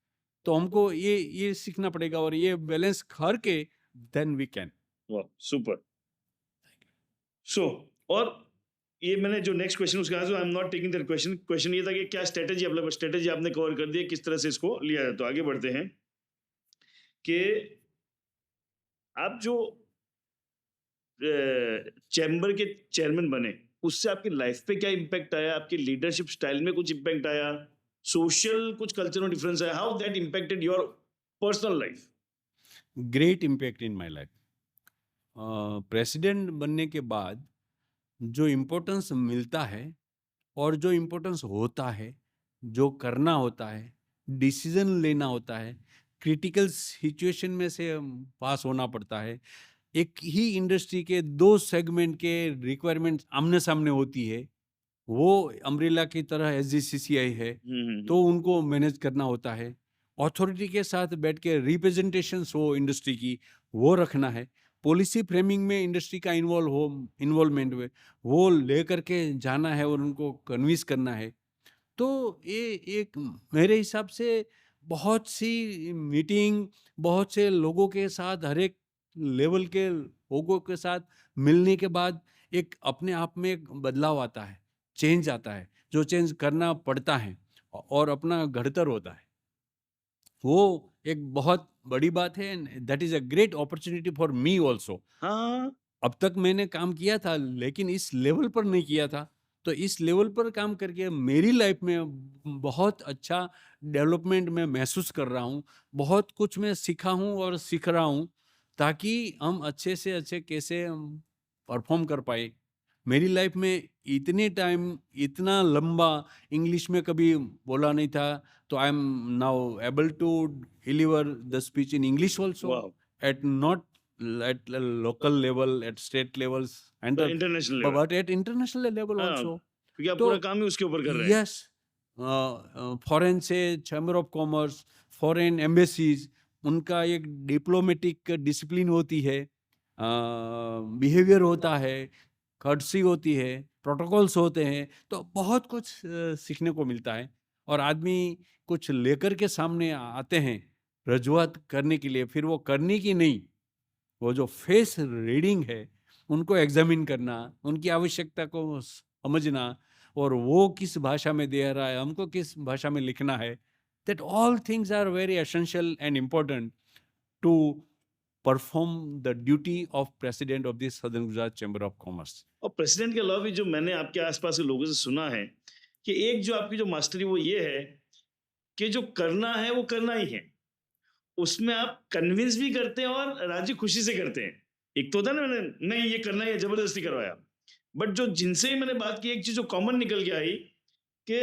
तो हमको ये सीखना पड़ेगा और ये बैलेंस करके देन वी कैन। वाह, सुपर। सो और ये मैंने जो नेक्स्ट क्वेश्चन उसका answer, I am not taking that question. Question ये था कि क्या स्ट्रेटेजी, मतलब स्ट्रेटेजी आपने कवर कर दी है, किस तरह से इसको लिया जाए। तो आगे बढ़ते हैं कि आप जो चैम्बर के चेयरमैन बने, उससे आपकी लाइफ पे क्या इम्पैक्ट आया, आपकी लीडरशिप स्टाइल में कुछ इम्पैक्ट आया, सोशल कुछ कल्चरल डिफरेंस आया, how that impacted your personal life? Great impact in my life. President बनने के बाद जो इम्पोर्टेंस मिलता है और जो इम्पोर्टेंस होता है, जो करना होता है, डिसीजन लेना होता है, क्रिटिकल सिचुएशन में से पास होना पड़ता है। एक ही इंडस्ट्री के दो सेगमेंट के रिक्वायरमेंट आमने सामने होती है, वो अम्ब्रेला की तरह SGCCI है, तो उनको मैनेज करना होता है। अथॉरिटी के साथ बैठ के रिप्रेजेंटेशंस हो इंडस्ट्री की, वो रखना है। पॉलिसी फ्रेमिंग में इंडस्ट्री का इन्वॉल्वमेंट हुए, वो लेकर के जाना है और उनको कन्विंस करना है। तो ये एक मेरे हिसाब से बहुत सी मीटिंग, बहुत से लोगों के साथ, हर एक लेवल के लोगों के साथ मिलने के बाद एक अपने आप में एक बदलाव आता है, चेंज आता है, जो चेंज करना पड़ता है और अपना घड़तर होता है। वो एक बहुत बड़ी बात है, that is a great opportunity for me also. हाँ, अब तक मैंने काम किया था लेकिन इस लेवल पर नहीं किया था। तो इस लेवल पर काम करके मेरी लाइफ में बहुत अच्छा डेवलपमेंट मैं महसूस कर रहा हूँ। बहुत कुछ मैं सीखा हूँ और सीख रहा हूँ, ताकि हम अच्छे से अच्छे कैसे परफॉर्म कर पाए। मेरी लाइफ में इतने टाइम, इतना लंबा इंग्लिश में कभी बोला नहीं था, तो I am now able to deliver the speech in English also, वाह, at not at the local level, at state levels, and international level. but at international level हाँ, also. क्योंकि आप तो पूरा काम ही उसके ऊपर कर रहे हैं। यस, फॉरेन से chamber of commerce, foreign embassies, उनका एक डिप्लोमेटिक डिसिप्लिन होती है, बिहेवियर होता है, कर्टसी होती है, प्रोटोकॉल्स होते हैं, तो बहुत कुछ सीखने को मिलता है। और आदमी कुछ लेकर के सामने आते हैं रजूआत करने के लिए, फिर वो करने की नहीं, वो जो फेस रीडिंग है, उनको एग्जामिन करना, उनकी आवश्यकता को समझना, और वो किस भाषा में दे रहा है, हमको किस भाषा में लिखना है, that all things are very essential and important to perform the duty of president of the southern Gujarat chamber of commerce. और प्रेसिडेंट के अलावा भी जो मैंने आपके आसपास के लोगों से सुना है कि एक जो आपकी जो मास्टरी वो ये है कि जो करना है वो करना ही है, उसमें आप कन्विंस भी करते हैं और राजी खुशी से करते हैं। एक तो होता है ना, मैंने नहीं ये करना है, जबरदस्ती करवाया। बट जो जिनसे ही मैंने बात की, एक चीज जो कॉमन निकल के आई कि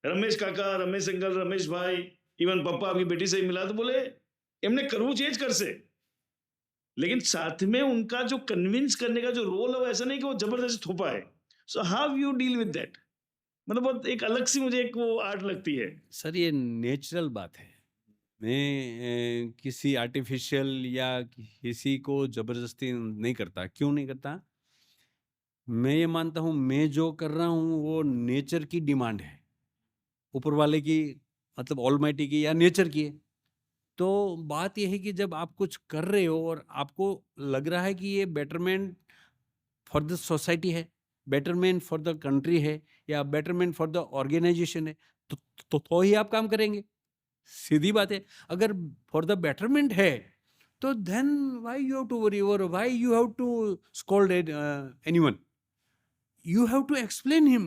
रमेश काका, रमेश अंकल, रमेश भाई, इवन पप्पा आपकी बेटी से ही मिला तो बोले इमने करवू चेंज कर से। लेकिन साथ में उनका जो कन्विंस करने का जो रोल है वो ऐसा नहीं कि वो जबरदस्ती थोपा है. So how you deal with that? मतलब बहुत एक अलग सी मुझे एक वो आर्ट लगती है. सर ये नेचुरल बात है। मैं किसी आर्टिफिशियल या किसी को ज़बरदस्ती नहीं करता। क्यों नहीं करता? मैं ये मानता हूँ मैं जो कर रहा हूँ वो नेचर की डिमांड है। ऊपर वाले की मतलब ऑलमाइटी की या नेचर की है। तो बात ये है कि जब आप कुछ कर रहे हो और आपको लग रहा है कि ये बेटरमेंट फॉर द सोसाइटी है, बेटरमेंट फॉर द कंट्री है या बेटरमेंट फॉर द ऑर्गेनाइजेशन है, तो ही आप काम करेंगे। सीधी बात है। अगर फॉर द बेटरमेंट है तो then why you have to worry और why you have to scold anyone. You have to explain him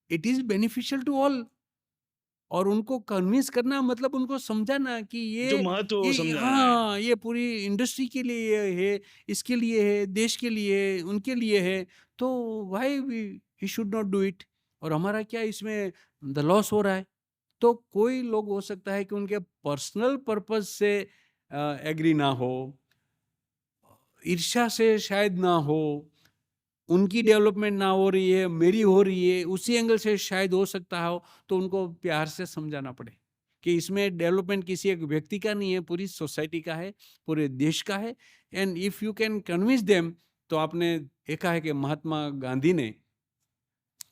it is beneficial to all. और उनको कन्विंस करना मतलब उनको समझाना कि जो महत्व वो ये समझाना है. हाँ ये पूरी इंडस्ट्री के लिए है, इसके लिए है, देश के लिए है, उनके लिए है। तो why he should not do it. और हमारा क्या इसमें द लॉस हो रहा है। तो कोई लोग हो सकता है कि उनके पर्सनल पर्पस से एग्री ना हो, ईर्ष्या से शायद ना हो, उनकी डेवलपमेंट ना हो रही है, मेरी हो रही है, उसी एंगल से शायद हो सकता हो। तो उनको प्यार से समझाना पड़े कि इसमें डेवलपमेंट किसी एक व्यक्ति का नहीं है, पूरी सोसाइटी का है, पूरे देश का है। And if you can convince them, तो आपने देखा है कि महात्मा गांधी ने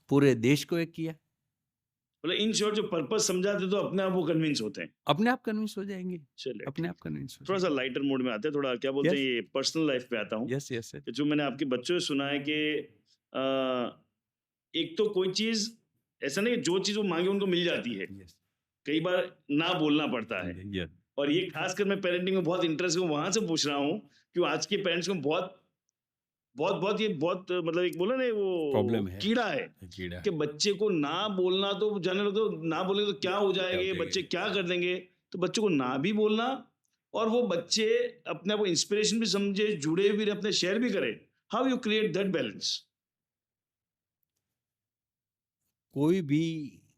पूरे देश को एक किया। मतलब इन शॉर्ट जो पर्पस समझाते तो अपने आप वो कन्विंस होते हैं. अपने आप कन्विंस हो जाएंगे। चलिए अपने ठीक. आप कन्विंस हो थोड़ा सा जाएंगे। लाइटर मोड में आते हैं, थोड़ा क्या बोलते हैं यस ये पर्सनल लाइफ पे आता हूँ. यस यस कि जो मैंने आपके बच्चों से सुना है कि एक तो कोई चीज ऐसा नहीं कि जो चीज वो मांगे उनको मिल जाती है. यस कई बार ना बोलना पड़ता है. यस और ये खासकर मैं पेरेंटिंग में बहुत इंटरेस्ट हूँ वहां से पूछ रहा हूँ कि आज के पेरेंट्स को बहुत बहुत बहुत ये बहुत मतलब एक बोला ना वो प्रॉब्लम है, कीड़ा है कीड़ा कि है। बच्चे को ना बोलना तो जाने लगो ना बोलेंगे तो क्या हो क्या हो जाएंगे, जाएगा? बच्चे क्या कर देंगे. तो बच्चों को ना भी बोलना और वो बच्चे अपने आप को इंस्पिरेशन भी समझे, जुड़े भी रहे, अपने शेयर भी करे. How you create that balance? कोई भी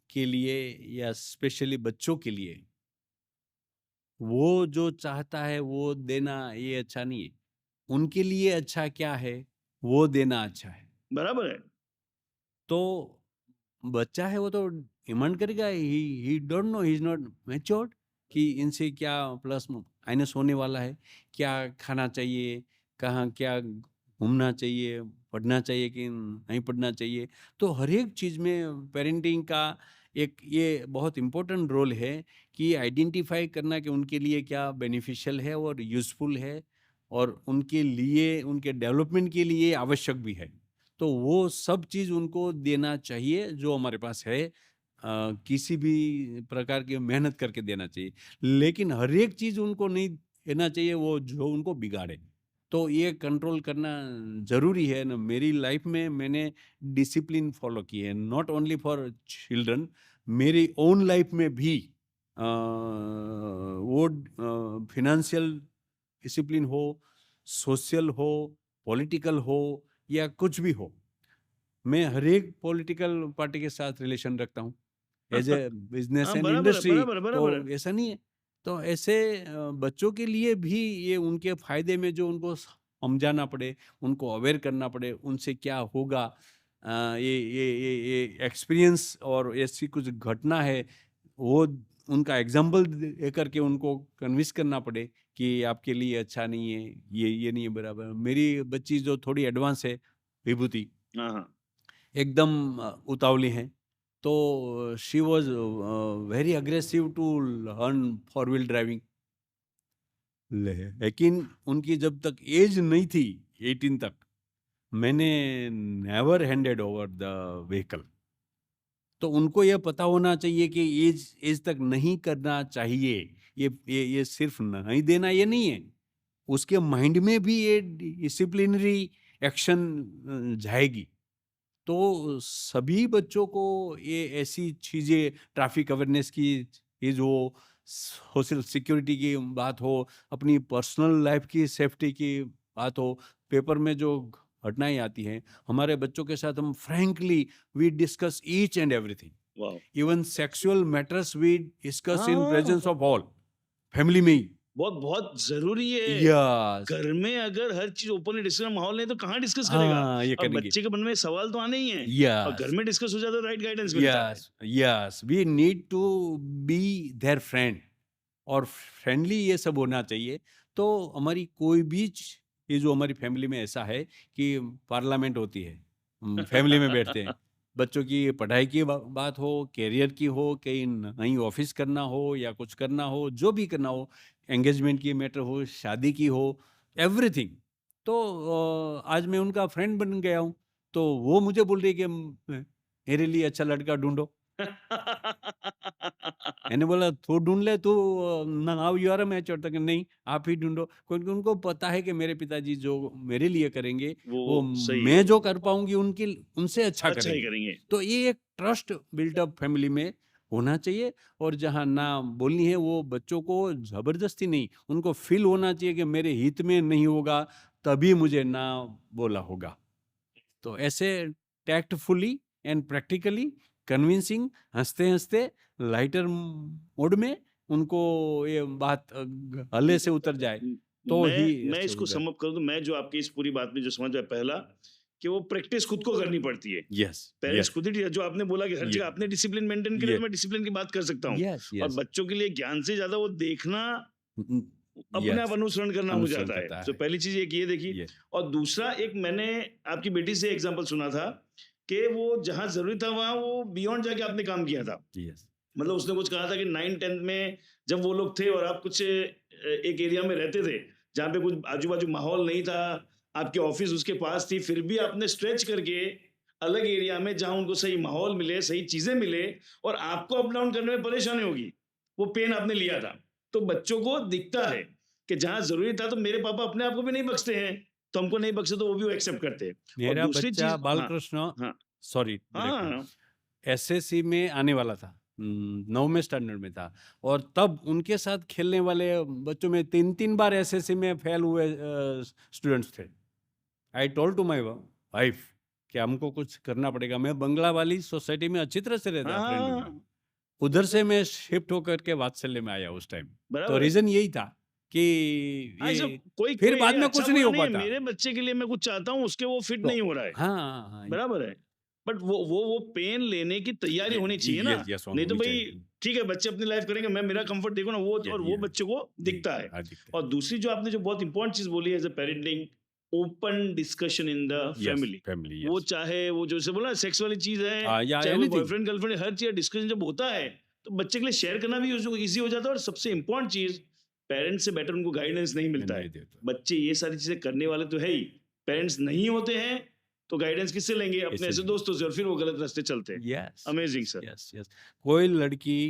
के लिए या स्पेशली बच्चों के लिए वो जो चाहता है वो देना ये अच्छा नहीं है। उनके लिए अच्छा क्या है वो देना अच्छा है। बराबर है. तो बच्चा है वो तो डिमांड करेगा। ही don't know, he is not matured कि इनसे क्या प्लस माइनस होने वाला है, क्या खाना चाहिए, कहाँ क्या घूमना चाहिए, पढ़ना चाहिए कि नहीं पढ़ना चाहिए। तो हर एक चीज़ में पेरेंटिंग का एक ये बहुत इम्पोर्टेंट रोल है कि आइडेंटिफाई करना कि उनके लिए क्या बेनिफिशियल है और यूज़फुल है और उनके लिए उनके डेवलपमेंट के लिए आवश्यक भी है। तो वो सब चीज़ उनको देना चाहिए जो हमारे पास है। किसी भी प्रकार की मेहनत करके देना चाहिए। लेकिन हर एक चीज़ उनको नहीं देना चाहिए वो जो उनको बिगाड़े। तो ये कंट्रोल करना ज़रूरी है ना। मेरी लाइफ में मैंने डिसिप्लिन फॉलो की है, नॉट ओनली फॉर चिल्ड्रन, मेरी ओन लाइफ में भी वो फिनेंशियल डिसिप्लिन हो, सोशल हो, पॉलिटिकल हो या कुछ भी हो। मैं हर एक पॉलिटिकल पार्टी के साथ रिलेशन रखता हूँ एज ए बिजनेस हाँ एंड बराबर है, इंडस्ट्री। बराबर है, तो बराबर है. ऐसा नहीं है। तो ऐसे बच्चों के लिए भी ये उनके फायदे में जो उनको समझाना पड़े, उनको अवेयर करना पड़े, उनसे क्या होगा। ये एक्सपीरियंस और ऐसी कुछ घटना है वो उनका एग्जाम्पल दे करके उनको कन्विंस करना पड़े कि आपके लिए अच्छा नहीं है, ये नहीं है बराबर। मेरी बच्ची जो थोड़ी एडवांस है, विभूति हाँ हाँ. एकदम उतावली हैं। तो she was very aggressive to learn four wheel driving. लेकिन उनकी जब तक एज नहीं थी 18 तक, मैंने never handed over the vehicle. तो उनको ये पता होना चाहिए कि एज एज तक नहीं करना चाहिए। ये सिर्फ नहीं देना ये नहीं है, उसके माइंड में भी ये डिसिप्लिनरी एक्शन जाएगी। तो सभी बच्चों को ये ऐसी चीज़ें, ट्रैफिक अवेयरनेस की चीज़ हो, सोशल सिक्योरिटी की बात हो, अपनी पर्सनल लाइफ की सेफ्टी की बात हो, पेपर में जो घटनाएं आती हैं हमारे बच्चों के साथ, हम frankly we discuss each and everything. वाह. Even sexual matters we discuss in हाँ प्रेजेंस ऑफ ऑल, फैमिली में ही। बहुत बहुत जरूरी है। यस। घर में अगर हर चीज ओपनली डिस्कस माहौल नहीं तो कहाँ डिस्कस करेगा? हाँ, ये और करेंगे। बच्चे के मन में सवाल तो आने ही हैं, और घर यस, में डिस्कस हो जाता है, राइट गाइडेंस मिलता है। Yes, yes, we need to be their friend, और फ्रेंडली ये सब होना चाहिए। तो हमारी कोई भी ये जो हमारी फैमिली में ऐसा है कि पार्लियामेंट होती है, हम फैमिली में बैठते हैं, बच्चों की पढ़ाई की बात हो, कैरियर की हो, कहीं नई ऑफिस करना हो या कुछ करना हो, जो भी करना हो, एंगेजमेंट की मैटर हो, शादी की हो, एवरीथिंग। तो आज मैं उनका फ्रेंड बन गया हूँ, तो वो मुझे बोल रही है कि मेरे लिए अच्छा लड़का ढूंढो। मैंने बोला तू ढूंढ ले, तू now you are a mature, तक नहीं आप ही ढूंढो, क्योंकि उनको पता है कि मेरे पिताजी जो मेरे लिए करेंगे वो वो सही है, मैं जो कर पाऊंगी उनकी उनसे अच्छा अच्छा ही करेंगे। करेंगे। तो ये एक ट्रस्ट बिल्डअप फैमिली में होना चाहिए, और जहाँ ना बोलनी है वो बच्चों को जबरदस्ती नहीं, उनको फील होना चाहिए कि मेरे हित में नहीं होगा तभी मुझे ना बोला होगा। तो ऐसे टैक्टफुली एंड प्रैक्टिकली कन्विंसिंग, हंसते-हंसते लाइटर मोड में उनको ये बात गले से उतर जाए, म- तो ही मैं ऐसे इसको होगा। सम अप करूं तो मैं जो आपकी इस पूरी बात में जो समझ आया, पहला कि वो प्रैक्टिस खुद को करनी पड़ती है। यस, पेरेंट्स यस, खुद ही, जो आपने बोला कि हर ये जगह आपने डिसिप्लिन मेंटेन करें, ये तो मैं डिसिप्लिन की बात कर सकता हूँ। यस, और यस, बच्चों के लिए ज्ञान से ज्यादा वो देखना, उम, अपने आप यस, अनुसरण करना हो अनुसरण जाता है। करता तो है। पहली चीज एक ये देखी। ये और दूसरा, एक मैंने आपकी बेटी से एग्जांपल सुना था कि वो जहां जरूरी था वहां वो बियॉन्ड जाके आपने काम किया था। यस, मतलब उसने कुछ कहा था कि 9-10 में जब वो लोग थे और आप कुछ एक एरिया में रहते थे जहाँ पे कुछ आजू बाजू माहौल नहीं था, आपके ऑफिस उसके पास थी, फिर भी आपने स्ट्रेच करके अलग एरिया में जहाँ उनको सही माहौल मिले, सही चीजें मिले, और आपको अप डाउन करने में परेशानी होगी, वो पेन आपने लिया था। तो बच्चों को दिखता है कि जहाँ जरूरी था तो मेरे पापा अपने आप को भी नहीं बख्शते हैं, तो हमको नहीं बख्शे तो वो भी वो एक्सेप्ट करते हैं। और मेरा दूसरी बच्चा चीज, हाँ, बालकृष्ण, हाँ, सॉरी ब्रेक में, हाँ, एसएससी में आने वाला था, 9वें स्टैंडर्ड में था, और तब उनके साथ खेलने वाले बच्चों में 3-3 बार एसएससी में फेल हुए स्टूडेंट्स थे। I told to my wife कि हमको कुछ करना पड़ेगा। मैं बंगला वाली सोसाइटी में अच्छी तरह से रहता, फ्रेंड हूँ मैं। हाँ, उधर से मैं शिफ्ट होकर के वात्सल्य में आया उस टाइम। तो बराबर है। रीज़न यही था कि हाँ, ये सब ये कोई फिर कोई बाद ये में अच्छा कुछ नहीं बुरा हो नहीं है, पाता। मेरे बच्चे के लिए मैं कुछ चाहता हूँ, उसके वो फिट तो नहीं हो रहा है, हाँ, हाँ, हाँ। बराबर है। बट वो पेन लेने की तैयारी ये होनी चाहिए ना। यस, यस नहीं तो होनी भाई, चाहिए। ठीक है बच्चे अपनी लाइफ करेंगे, मैं मेरा कंफर्ट देखो ना, वो ये और वो ये बच्चे को जी, दिखता है। हाँ, दिखता है। और दूसरी जो आपने जो बहुत इंपॉर्टेंट चीज बोली, as a parenting, open discussion in the yes, family. Family वो यस। चाहे वो जैसे बोला सेक्स वाली चीज है, या चाहे वो एनीथिंग। बॉयफ्रेंड गर्लफ्रेंड, हर चीज डिस्कशन जब होता है तो बच्चे के लिए शेयर करना भी ईजी हो जाता है। और सबसे इंपॉर्टेंट चीज, पेरेंट्स से बेटर उनको गाइडेंस नहीं मैं मिलता नहीं है। देता। बच्चे ये सारी चीजें करने वाले तो है ही, पेरेंट्स नहीं होते हैं तो गाइडेंस किससे लेंगे? अपने ऐसे ऐसे दोस्तों से, और फिर वो गलत रास्ते चलते हैं। Yes, amazing yes, sir. Yes, yes. कोई लड़की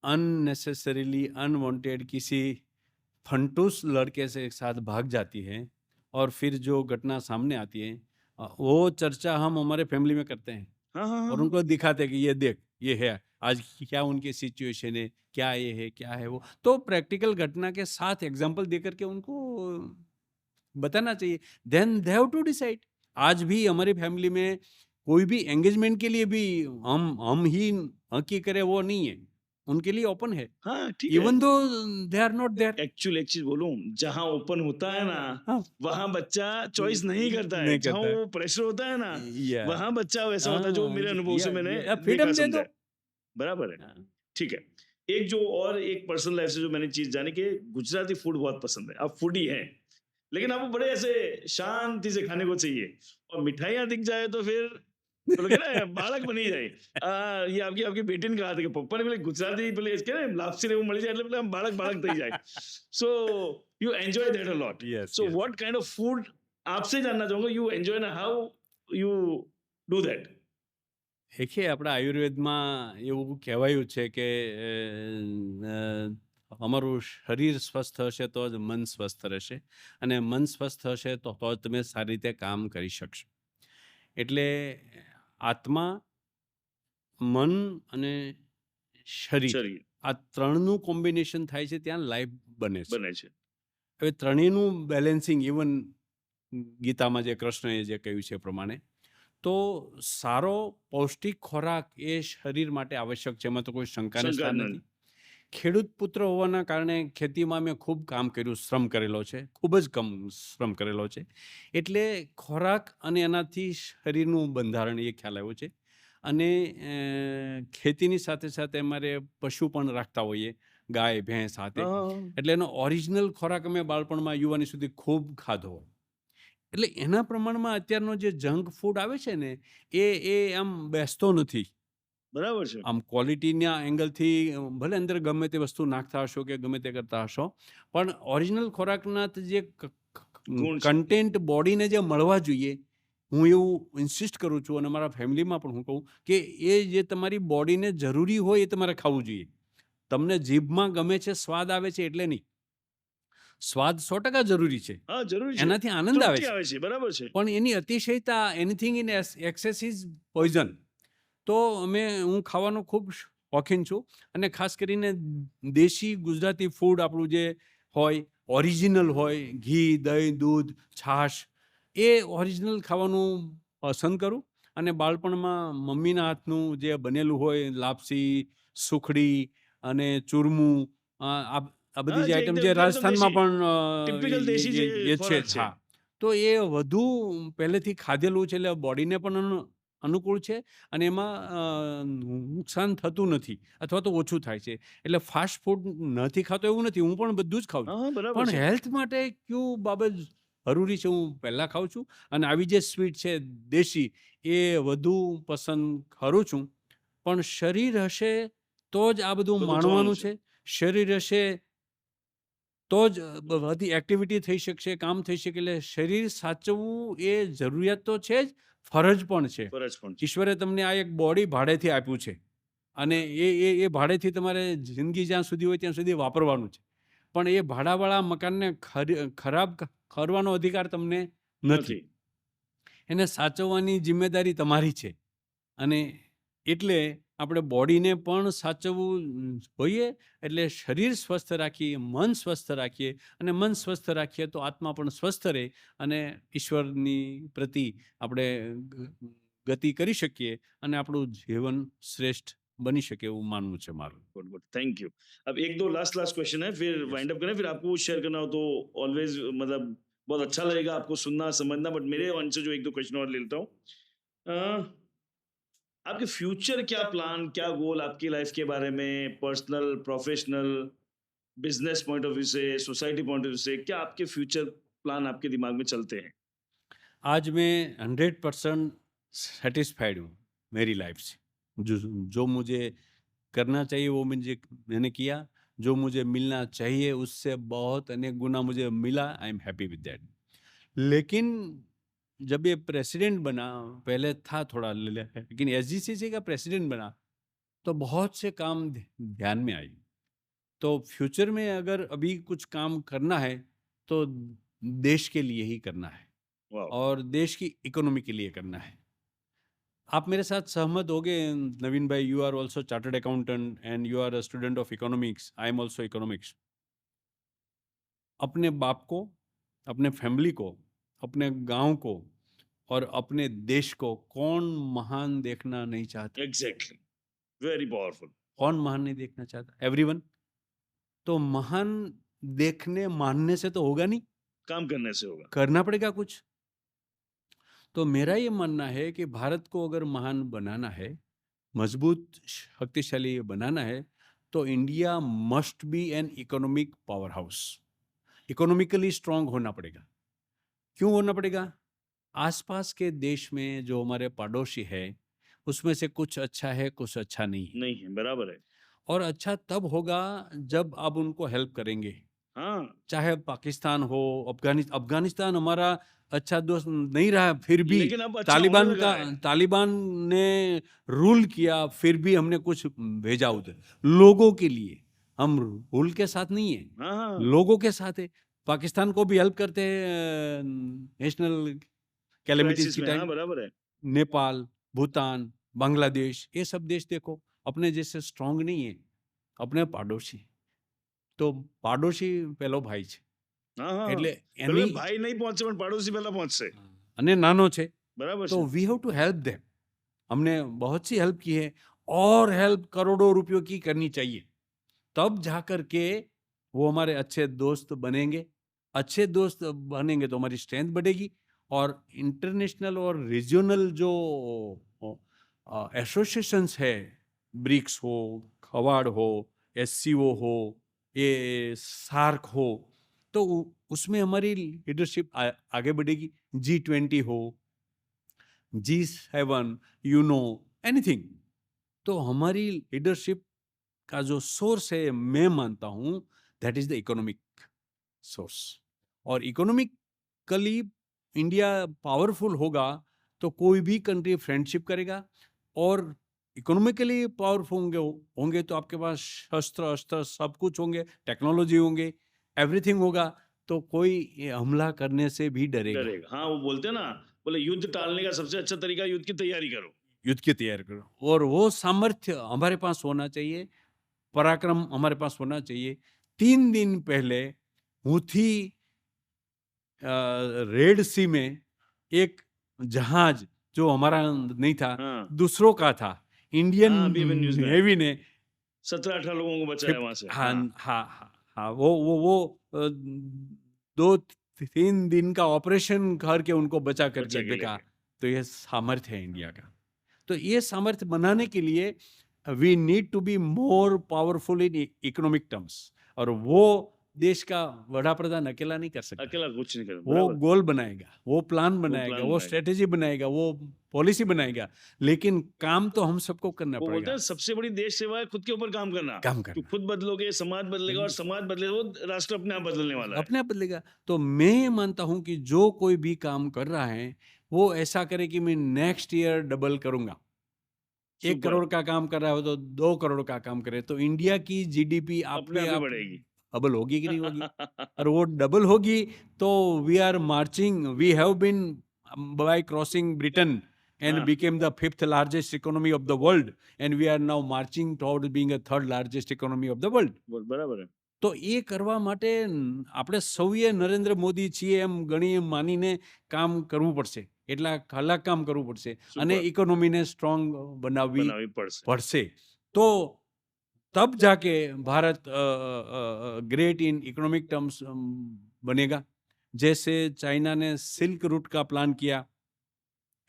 अननेसेसरीली अनवांटेड किसी फंटूस लड़के से एक साथ भाग जाती है, और फिर जो घटना सामने आती है, वो चर्चा हम हमारे फैमिली में करते हैं, हाँ, हाँ, हाँ, और हाँ। उनको दिखाते हैं कि ये देख ये है, आज क्या उनकी सिचुएशन है, क्या ये है, क्या है वो। तो प्रैक्टिकल घटना के साथ एग्जांपल दे करके उनको बताना चाहिए, then they have to decide. आज भी हमारी फैमिली में कोई भी एंगेजमेंट के लिए भी हम ही हकी करें वो नहीं है, उनके लिए ओपन है, हाँ, ठीक है। Even though they are not there. Actually एक चीज बोलूं, जहां ओपन होता है ना, हाँ, वहां बच्चा चॉइस नहीं करता है। नहीं जहां करता है। वो प्रेशर होता है ना, या वहाँ बच्चा वैसा होता है, जो हाँ, मेरे अनुभव से मैंने या देखा फ्रीडम दे समझा दो। है। बराबर है। हाँ, ठीक है। एक जो और एक पर्सनल लाइफ से जो मैंने चीज जानी कि गुजराती फूड बहुत पसंद है। आप फूडी हैं, लेकिन आपको बड़े ऐसे शांति से खाने को चाहिए, और मिठाइयाँ दिख जाए तो फिर तो लगे ना बालक बनी जाए। ये आपकी आपकी बेटी ने कहा था कि पप्पा ने बोले गुजराती बोले इसके ना लापसी रे वो मળી જાય એટલે बोले हम बालक बालक થઈ जाए। So you enjoy that a lot. Yes, so yes. What kind of food आपसे जानना चाहूंगा, यू एंजॉय ना, हाउ यू डू दैट? देखिए આપણા આયુર્વેદમાં એવું કહેવાયું છે કે અમારું શરીર સ્વસ્થ હશે તો જ મન સ્વસ્થ રહેશે, અને મન સ્વસ્થ હશે તો જ તમે સારી રીતે કામ કરી શકશો. એટલે આત્મા, મન અને શરીર, શરીર આ ત્રણનું કોમ્બિનેશન થાય છે ત્યાં લાઈફ બને છે. બને છે। હવે ત્રણેયનું બેલેન્સિંગ, ઇવન ગીતામાં જે કૃષ્ણએ જે કહ્યું છે એ પ્રમાણે, તો સારો પૌષ્ટિક ખોરાક એ શરીર માટે આવશ્યક છે, એમાં તો કોઈ શંકાને શંકા સ્થાન જ નથી. ખેડૂત પુત્ર હોવાના કારણે ખેતીમાં મેં ખૂબ કામ કર્યું, શ્રમ કરેલો છે, ખૂબ જ શ્રમ કરેલો છે. એટલે ખોરાક અને એનાથી શરીરનું બંધારણ એ ખ્યાલ આવ્યો છે. અને ખેતીની સાથે સાથે અમારે પશુ પણ રાખતા હોઈએ, ગાય, ભેંસ હાથે. હા. એટલે એનો ઓરિજિનલ ખોરાક અમે બાળપણમાં યુવાની સુધી ખૂબ ખાધો. એટલે એના પ્રમાણમાં અત્યારનો જે જંક ફૂડ આવે છે ને, એ આમ બેસતો નથી. બરાબર છે. આમ ક્વોલિટીના એંગલથી ભલે અંદર ગમે તે વસ્તુ નાખતા હશો કે ગમે તે કરતા હશો, પણ ઓરિજિનલ ખોરાકના જે ગુણ છે. કન્ટેન્ટ બોડીને જે મળવા જોઈએ, હું એવું ઇન્સિસ્ટ કરું છું અને મારા ફેમિલીમાં પણ હું કહું કે એ જે તમારી બોડીને જરૂરી હોય એ તમારે ખાવું જોઈએ. તમને જીભમાં ગમે છે, સ્વાદ આવે છે એટલે નહીં. સ્વાદ 100% જરૂરી છે, હા, જરૂરી છે. એનાથી આનંદ આવે તૃપ્તિ છે, આવે છે. બરાબર છે. પણ એની અતિશયતા, anything in excess is poison. તો હું ખાવાનો ખૂબ શોખીન છું. અને ખાસ કરીને દેશી ગુજરાતી ફૂડ આપણું જે હોય, ઓરિજિનલ હોય, ઘી, દહીં, દૂધ, છાશ, એ ઓરિજિનલ ખાવાનું પસંદ કરું. અને બાળપણમાં મમ્મીના હાથનું જે બનેલું હોય, લાપસી, સુખડી અને ચૂરમું, આ બધી હા, જે જે આઈટમ એકદમ જે એકદમ રાજસ્થાનમાં દેશી, પણ ટિપિકલ દેશી જે એ છે ખોરાક જ. છે. હા, તો એ વધુ પહેલેથી ખાધેલું છે એટલે બોડીને પણ અનુકૂળ છે અને એમાં નુકસાન થતું નથી અથવા તો ઓછું થાય છે. એટલે ફાસ્ટ ફૂડ નથી ખાતો એવું નથી, હું પણ બધું જ ખાઉં છું. હા, હા, બરાબર પણ છે. હેલ્થ માટે કયું બાબત જરૂરી છે હું પહેલાં ખાઉં છું. અને આવી જે સ્વીટ છે દેશી, એ વધુ પસંદ કરું છું. પણ શરીર હશે તો જ આ બધું બધું થવાનું માણવાનું છે. છે. શરીર હશે તો જ બધી એક્ટિવિટી થઈ શકશે, કામ થઈ શકે. એટલે શરીર સાચવવું એ જરૂરિયાત તો છે જ, ફરજ પણ છે. ફરજ પણ છે. ઈશ્વરે તમને આ એક બોડી ભાડેથી આપ્યું છે અને એ ભાડેથી તમારે જિંદગી જ્યાં સુધી હોય ત્યાં સુધી વાપરવાનું છે. પણ એ ભાડાવાળા મકાનને ખરાબ કરવાનો અધિકાર તમને નથી. નથી. એને સાચવવાની જિમ્મેદારી તમારી છે. અને એટલે આપણે બોડીને પણ સાચવવું જોઈએ. એટલે શરીર સ્વસ્થ રાખીએ, મન સ્વસ્થ રાખીએ, અને મન સ્વસ્થ રાખીએ તો આત્મા પણ સ્વસ્થ રહે અને ઈશ્વરની પ્રતિ આપણે ગતિ કરી શકીએ અને આપણું જીવન શ્રેષ્ઠ બની શકે એવું માનવું છે મારું. Good good, thank you. अब एक दो लास्ट लास्ट क्वेश्चन है, फिर Yes. वाइंड अप करें. फिर आपको शेयर करना हो तो ऑलवेज, मतलब बहुत अच्छा लगेगा आपको सुनना समझना. बट मेरे आंसर जो एक दो क्वेश्चन और ले लेता हूँ. आपके फ्यूचर क्या प्लान, क्या गोल आपकी लाइफ के बारे में, personal, professional, business point of view से, सोसाइटी पॉइंट ऑफ व्यू से, क्या आपके फ्यूचर प्लान आपके दिमाग में चलते हैं? आज मैं 100% सेटिस्फाइड हूँ मेरी लाइफ से. जो जो मुझे करना चाहिए वो मैंने किया. जो मुझे मिलना चाहिए उससे बहुत अनेक गुना मुझे मिला. I am happy with that. लेकिन जब ये प्रेसिडेंट बना, पहले था थोड़ा लेकिन एसजीसीसी का प्रेसिडेंट बना तो बहुत से काम ध्यान में आई. तो फ्यूचर में अगर अभी कुछ काम करना है तो देश के लिए ही करना है वाह. और देश की इकोनॉमी के लिए करना है. आप मेरे साथ सहमत होंगे नवीन भाई. You are also chartered accountant and you are a student of economics. I am also economics. अपने बाप को, अपने फैमिली को, अपने गांव को और अपने देश को कौन महान देखना नहीं चाहता? Exactly, very powerful. कौन महान नहीं देखना चाहता? एवरीवन. तो महान देखने मानने से तो होगा नहीं, काम करने से होगा. करना पड़ेगा कुछ. तो मेरा ये मानना है कि भारत को अगर महान बनाना है, मजबूत शक्तिशाली बनाना है, तो India must be an economic power house. Economically strong होना पड़ेगा. क्यों होना पड़ेगा? आसपास के देश में जो हमारे पड़ोसी है उसमें से कुछ अच्छा है, कुछ अच्छा नहीं है. नहीं है, बराबर है. और अच्छा तब होगा जब आप उनको हेल्प करेंगे. हाँ, चाहे पाकिस्तान हो, अफगानिस्तान हमारा अच्छा दोस्त नहीं रहा, फिर भी लेकिन अब अच्छा होने लगा है. तालिबान ने रूल किया, फिर भी हमने कुछ भेजा उधर लोगों के लिए. हम रूल के साथ नहीं है, हाँ, हाँ, लोगों के साथ है. पाकिस्तान को भी हेल्प करते हैं नेशनल कैलेमिटीज क्राइसिस की में. हाँ, टाइम. बराबर है. नेपाल, भूटान, बांग्लादेश, ये सब देश देखो अपने जैसे स्ट्रांग नहीं है, अपने पाड़ोशी. તો પાડોશી પેલો ભાઈ છે. हाँ, हाँ, એટલે પેલે એની ભાઈ નહીં પહોંચે પણ પાડોશી પહેલા પહોંચશે. અને નાનો છે બરાબર तो છે. We have to help them. हमने बहुत सी हेल्प की है और हेल्प करोड़ों रुपयों की करनी चाहिए. तब जा कर के वो हमारे अच्छे दोस्त बनेंगे। अच्छे दोस्त बनेंगे तो हमारी स्ट्रेंथ बढ़ेगी, और इंटरनेशनल और रीजनल जो एसोसिएशंस है, ब्रिक्स हो, क्वाड हो, एससीओ हो, ये सार्क हो, तो उसमें हमारी लीडरशिप आगे बढ़ेगी। G20 हो, G7, एनीथिंग। तो हमारी लीडरशिप का जो सोर्स है, मैं मानता हूं, that is the economic source. और इकोनॉमिकली इंडिया पावरफुल होगा तो कोई भी कंट्री फ्रेंडशिप करेगा। और इकोनॉमिकली पावरफुल होंगे तो आपके पास शस्त्र अस्त्र सब कुछ होंगे, टेक्नोलॉजी होंगे, एवरीथिंग होगा, तो कोई ये हमला करने से भी डरेगा। डरेगा। हाँ, वो बोलते हैं ना, बोले युद्ध टालने का सबसे अच्छा तरीका युद्ध की तैयारी करो। युद्ध की तैयारी करो, और वो सामर्थ्य हमारे पास होना चाहिए, पराक्रम हमारे पास होना चाहिए। 3 दिन पहले हूथी रेड सी में एक जहाज जो हमारा नहीं था, हाँ, दूसरों का था, इंडियन हाँ, अभी न्यूज में है। नेवी ने 17-18 लोगों को बचाया वहां से। हाँ हाँ, हाँ हाँ हाँ, वो 2-3 दिन का ऑपरेशन करके उनको बचा बच्चा करके के देखा। लेके। तो ये सामर्थ्य है इंडिया का। तो ये सामर्थ्य बनाने के लिए we need to be more powerful in economic terms, और वो देश का वड़ा प्रधान अकेला नहीं कर सकता। अकेला कुछ नहीं कर, वो बराबर। गोल बनाएगा, वो प्लान वो बनाएगा, प्लान वो बनाएगा। स्ट्रेटेजी बनाएगा, वो पॉलिसी बनाएगा, लेकिन काम तो हम सबको करना वो बोलते पड़ेगा। हैं सबसे बड़ी देश सेवा है खुद के ऊपर काम करना। काम तू करना खुद बदलोगे, समाज बदलेगा, और समाज बदलेगा, वो राष्ट्र अपने आप बदलने वाला है। अपने आप बदलेगा। तो मैं मानता हूं कि जो कोई भी काम कर रहा है, वो ऐसा करे कि मैं नेक्स्ट ईयर डबल करूंगा। 1 करोड़ सुपर। का काम कर रहा हो तो 2 करोड़ का काम करे, तो इंडिया की जीडीपी अपने आपके आप ही आप बढ़ेगी। डबल होगी कि नहीं होगी? और वो डबल होगी तो we are marching, we have been bye crossing Britain and हाँ, became the 5th largest economy of the world, and we are now marching toward being a 3rd largest economy of the world. બરાબર है। તો એ કરવા માટે આપણે સૌએ નરેન્દ્ર મોદી છીએ એમ ગણી માનીને કામ કરવું પડશે, એટલા કલાક કામ કરવું પડશે, અને सुपर। ઇકોનોમીને સ્ટ્રોંગ બનાવવી बनावी पड़ से। પડશે। તો तब जाके Bharat great in economic terms बनेगा। जैसे चाइना ने सिल्क रूट का प्लान किया,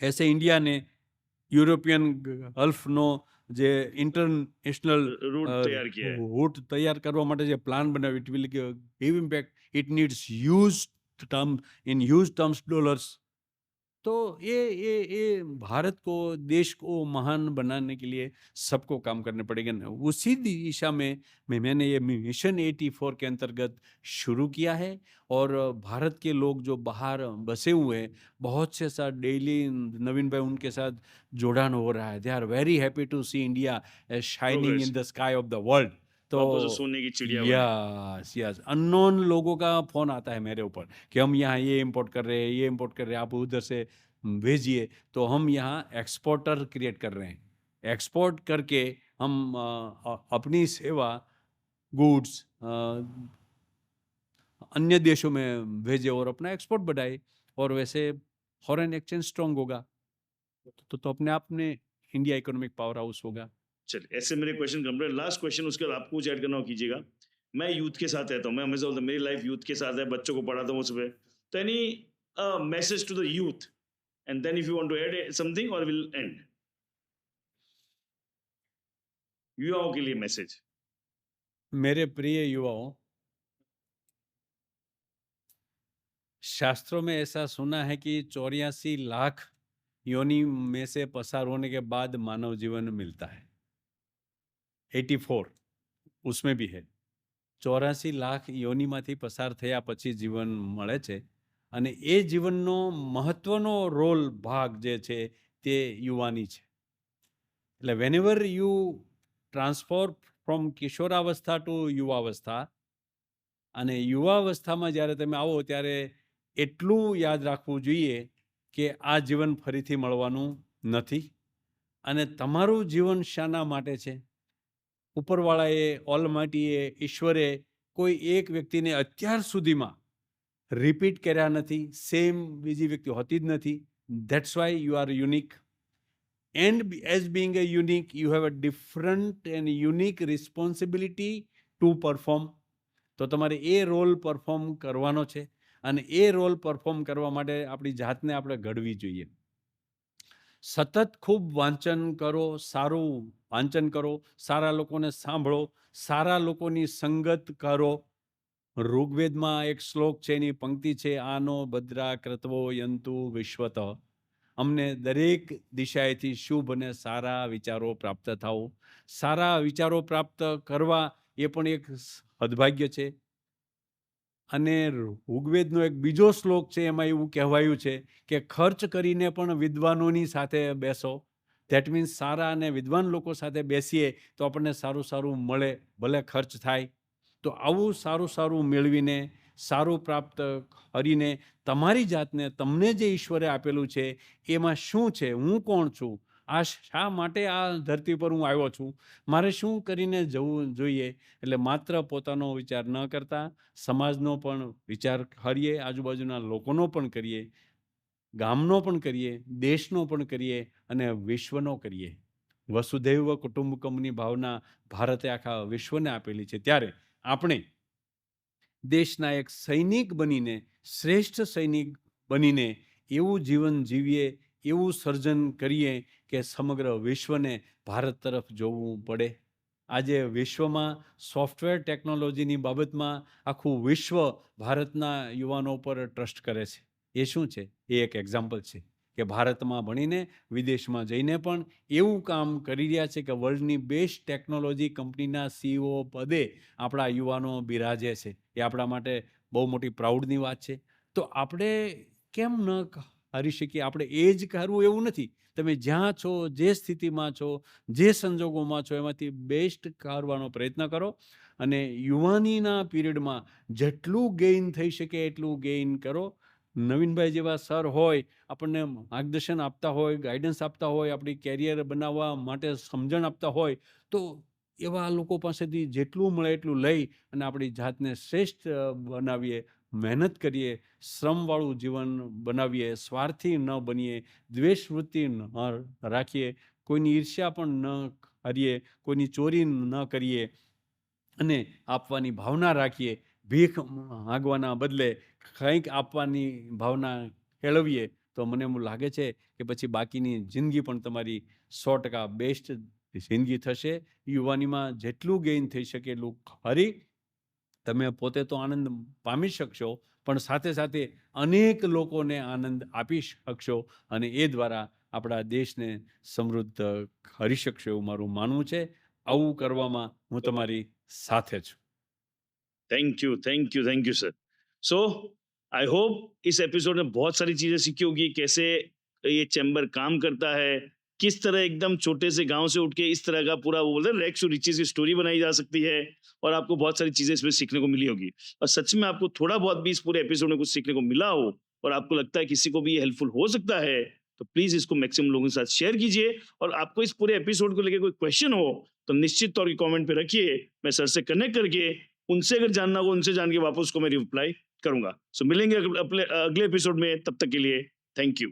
ऐसे इंडिया ने यूरोपियन ગલ્ફનો જે ઇન્ટરનેશનલ रूट तैयार किया है। રૂટ તૈયાર કરવા માટે જે પ્લાન બનાવ્યો, it will give impact, it needs huge term, in huge terms dollars. तो ये भारत को, देश को महान बनाने के लिए सबको काम करने पड़ेगा ना। उसी दिशा में मैंने ये मिशन 84 के अंतर्गत शुरू किया है। और भारत के लोग जो बाहर बसे हुए हैं, बहुत से साथ डेली नवीन भाई उनके साथ जोड़ान हो रहा है। They are very happy to see India shining progress. In the sky of the world. तो वापस वो सोने की चिड़िया बने। यस यस, अननोन लोगों का फोन आता है मेरे ऊपर कि हम यहाँ ये इंपोर्ट कर रहे हैं, ये इंपोर्ट कर रहे हैं, आप उधर से भेजिए। तो हम यहाँ एक्सपोर्टर क्रिएट कर रहे हैं। एक्सपोर्ट करके हम अपनी सेवा, गुड्स अन्य देशों में भेजे और अपना एक्सपोर्ट बढ़ाए, और वैसे फॉरेन एक्सचेंज स्ट्रांग होगा, तो अपने आप में इंडिया इकोनॉमिक पावर हाउस होगा। चलिए, ऐसे मेरे क्वेश्चन कंप्लीट। लास्ट क्वेश्चन, उसके बाद आपको कुछ ऐड करना हो कीजिएगा। मैं यूथ के साथ रहता हूँ, मैं हमेशा बोलता हूँ मेरी लाइफ यूथ के साथ है, बच्चों को पढ़ाता हूँ सुबह। तो any message to the youth, and then if you want to add something और विल एंड। युवाओं के लिए मैसेज। मेरे प्रिय युवाओं, शास्त्रों में ऐसा सुना है कि 84 लाख योनि में से पसार होने के बाद मानव जीवन मिलता है। 84 उसमें भी है। 84 લાખ યોનિમાંથી પસાર થયા પછી જીવન મળે છે, અને એ જીવનનો મહત્વનો રોલ ભાગ જે છે તે યુવાની છે। એટલે વેનેવર યુ ટ્રાન્સફોર ફ્રોમ કિશોરાવસ્થા ટુ યુવાવસ્થા, અને યુવાવસ્થામાં જ્યારે તમે આવો ત્યારે એટલું યાદ રાખવું જોઈએ કે આ જીવન ફરીથી મળવાનું નથી, અને તમારું જીવન શાના માટે છે? ઉપરવાળાએ, ઓલમાટીએ, ઈશ્વરે કોઈ એક વ્યક્તિને અત્યાર સુધીમાં રિપીટ કર્યા નથી, સેમ બીજી વ્યક્તિ હોતી જ નથી। That's why you are unique, and as Bing A unique you have a different and unique responsibility to perform, તો તમારે એ રોલ પરફોર્મ કરવાનો છે અને એ રોલ પરફોર્મ કરવા માટે આપણી જાતને આપણે ઘડવી જોઈએ. સતત ખૂબ વાંચન કરો, સારું વાંચન કરો, સારા લોકોને સાંભળો, સારા લોકોની સંગત કરો. ઋગ્વેદમાં એક શ્લોક છે, એની પંક્તિ છે, આનો ભદ્રા ક્રતવો યંતુ વિશ્વત. અમને દરેક દિશાએથી શુભ અને સારા વિચારો પ્રાપ્ત થાઓ. સારા વિચારો પ્રાપ્ત કરવા એ પણ એક સદભાગ્ય છે. અને ઋગ્વેદનો એક બીજો શ્લોક છે, એમાં એવું કહેવાયું છે કે ખર્ચ કરીને પણ વિદ્વાનોની સાથે બેસો. ધેટ મીન્સ સારા અને વિદ્વાન લોકો સાથે બેસીએ તો આપણને સારું સારું મળે, ભલે ખર્ચ થાય. તો આવું સારું સારું મેળવીને, સારું પ્રાપ્ત કરીને તમારી જાતને, તમને જે ઈશ્વરે આપેલું છે એમાં શું છે, હું કોણ છું, આ શા માટે આ ધરતી પર હું આવ્યો છું, મારે શું કરીને જવું જોઈએ. એટલે માત્ર પોતાનો વિચાર ન કરતા સમાજનો પણ વિચાર કરીએ, આજુબાજુના લોકોનો પણ કરીએ, ગામનો પણ કરીએ, દેશનો પણ કરીએ અને વિશ્વનો કરીએ. વસુધૈવ કુટુંબકમની ભાવના ભારતે આખા વિશ્વને આપેલી છે. ત્યારે આપણે દેશના એક સૈનિક બનીને, શ્રેષ્ઠ સૈનિક બનીને એવું જીવન જીવીએ, એવું સર્જન કરીએ કે સમગ્ર વિશ્વને ભારત તરફ જોવું પડે. આજે વિશ્વમાં સોફ્ટવેર ટેકનોલોજીની બાબતમાં આખું વિશ્વ ભારતના યુવાનો પર ટ્રસ્ટ કરે છે. એ શું છે? એ એક એક્ઝામ્પલ છે કે ભારતમાં ભણીને વિદેશમાં જઈને પણ એવું કામ કરી રહ્યા છે કે વર્લ્ડની બેસ્ટ ટેકનોલોજી કંપનીના CEO પદે આપણા યુવાનો બિરાજે છે. એ આપણા માટે બહુ મોટી પ્રાઉડની વાત છે. તો આપણે કેમ ન હારી શકીએ? આપણે એ જ કરવું એવું નથી. તમે જ્યાં છો, જે સ્થિતિમાં છો, જે સંજોગોમાં છો, એમાંથી બેસ્ટ કરવાનો પ્રયત્ન કરો અને યુવાનીના પીરિયડમાં જેટલું ગેઇન થઈ શકે એટલું ગેઇન કરો. નવીનભાઈ જેવા સર હોય, આપણને માર્ગદર્શન આપતા હોય, ગાઈડન્સ આપતા હોય, આપણી કેરિયર બનાવવા માટે સમજણ આપતા હોય, તો એવા લોકો પાસેથી જેટલું મળે એટલું લઈ અને આપણી જાતને શ્રેષ્ઠ બનાવીએ, મહેનત કરીએ, શ્રમવાળું જીવન બનાવીએ, સ્વાર્થી ન બનીએ, દ્વેષ વૃત્તિ ન રાખીએ, કોઈની ઈર્ષ્યા પણ ન કરીએ, કોઈની ચોરી ન કરીએ અને આપવાની ભાવના રાખીએ. ભીખ માગવાના બદલે કંઈક આપવાની ભાવના કેળવીએ તો મને એવું લાગે છે કે પછી બાકીની જિંદગી પણ તમારી 100% બેસ્ટ જિંદગી થશે. યુવાનીમાં જેટલું ગેઇન થઈ શકે એટલું કરી તમે પોતે તો આનંદ પામી શકશો, પણ સાથે સાથે અનેક લોકોને આનંદ આપી શકશો અને એ દ્વારા આપણા દેશને સમૃદ્ધ કરી શકશો એવું મારું માનવું છે. આવું કરવામાં હું તમારી સાથે છું. Thank you sir. So I hope इस एपिसोड में बहुत सारी चीजें सीखी होगी, कैसे ये चैम्बर काम करता है, किस तरह एकदम छोटे से गांव से उठ के इस तरह का पूरा वो बोलते हैं रैग्स टू रिचेस की स्टोरी बनाई जा सकती है, और आपको बहुत सारी चीजें इसमें सीखने को मिली होगी. और सच में आपको थोड़ा बहुत भी इस पूरे एपिसोड में कुछ सीखने को मिला हो और आपको लगता है किसी को भी हेल्पफुल हो सकता है, तो प्लीज इसको मैक्सिमम लोगों के साथ शेयर कीजिए. और आपको इस पूरे एपिसोड को लेकर कोई क्वेश्चन हो तो निश्चित तौर पर कमेंट पे रखिए. मैं सर से कनेक्ट करके उनसे अगर जानना हो, उनसे जान के वापस उसको मैं रिप्लाई करूंगा. सो मिलेंगे अगले एपिसोड में. तब तक के लिए थैंक यू.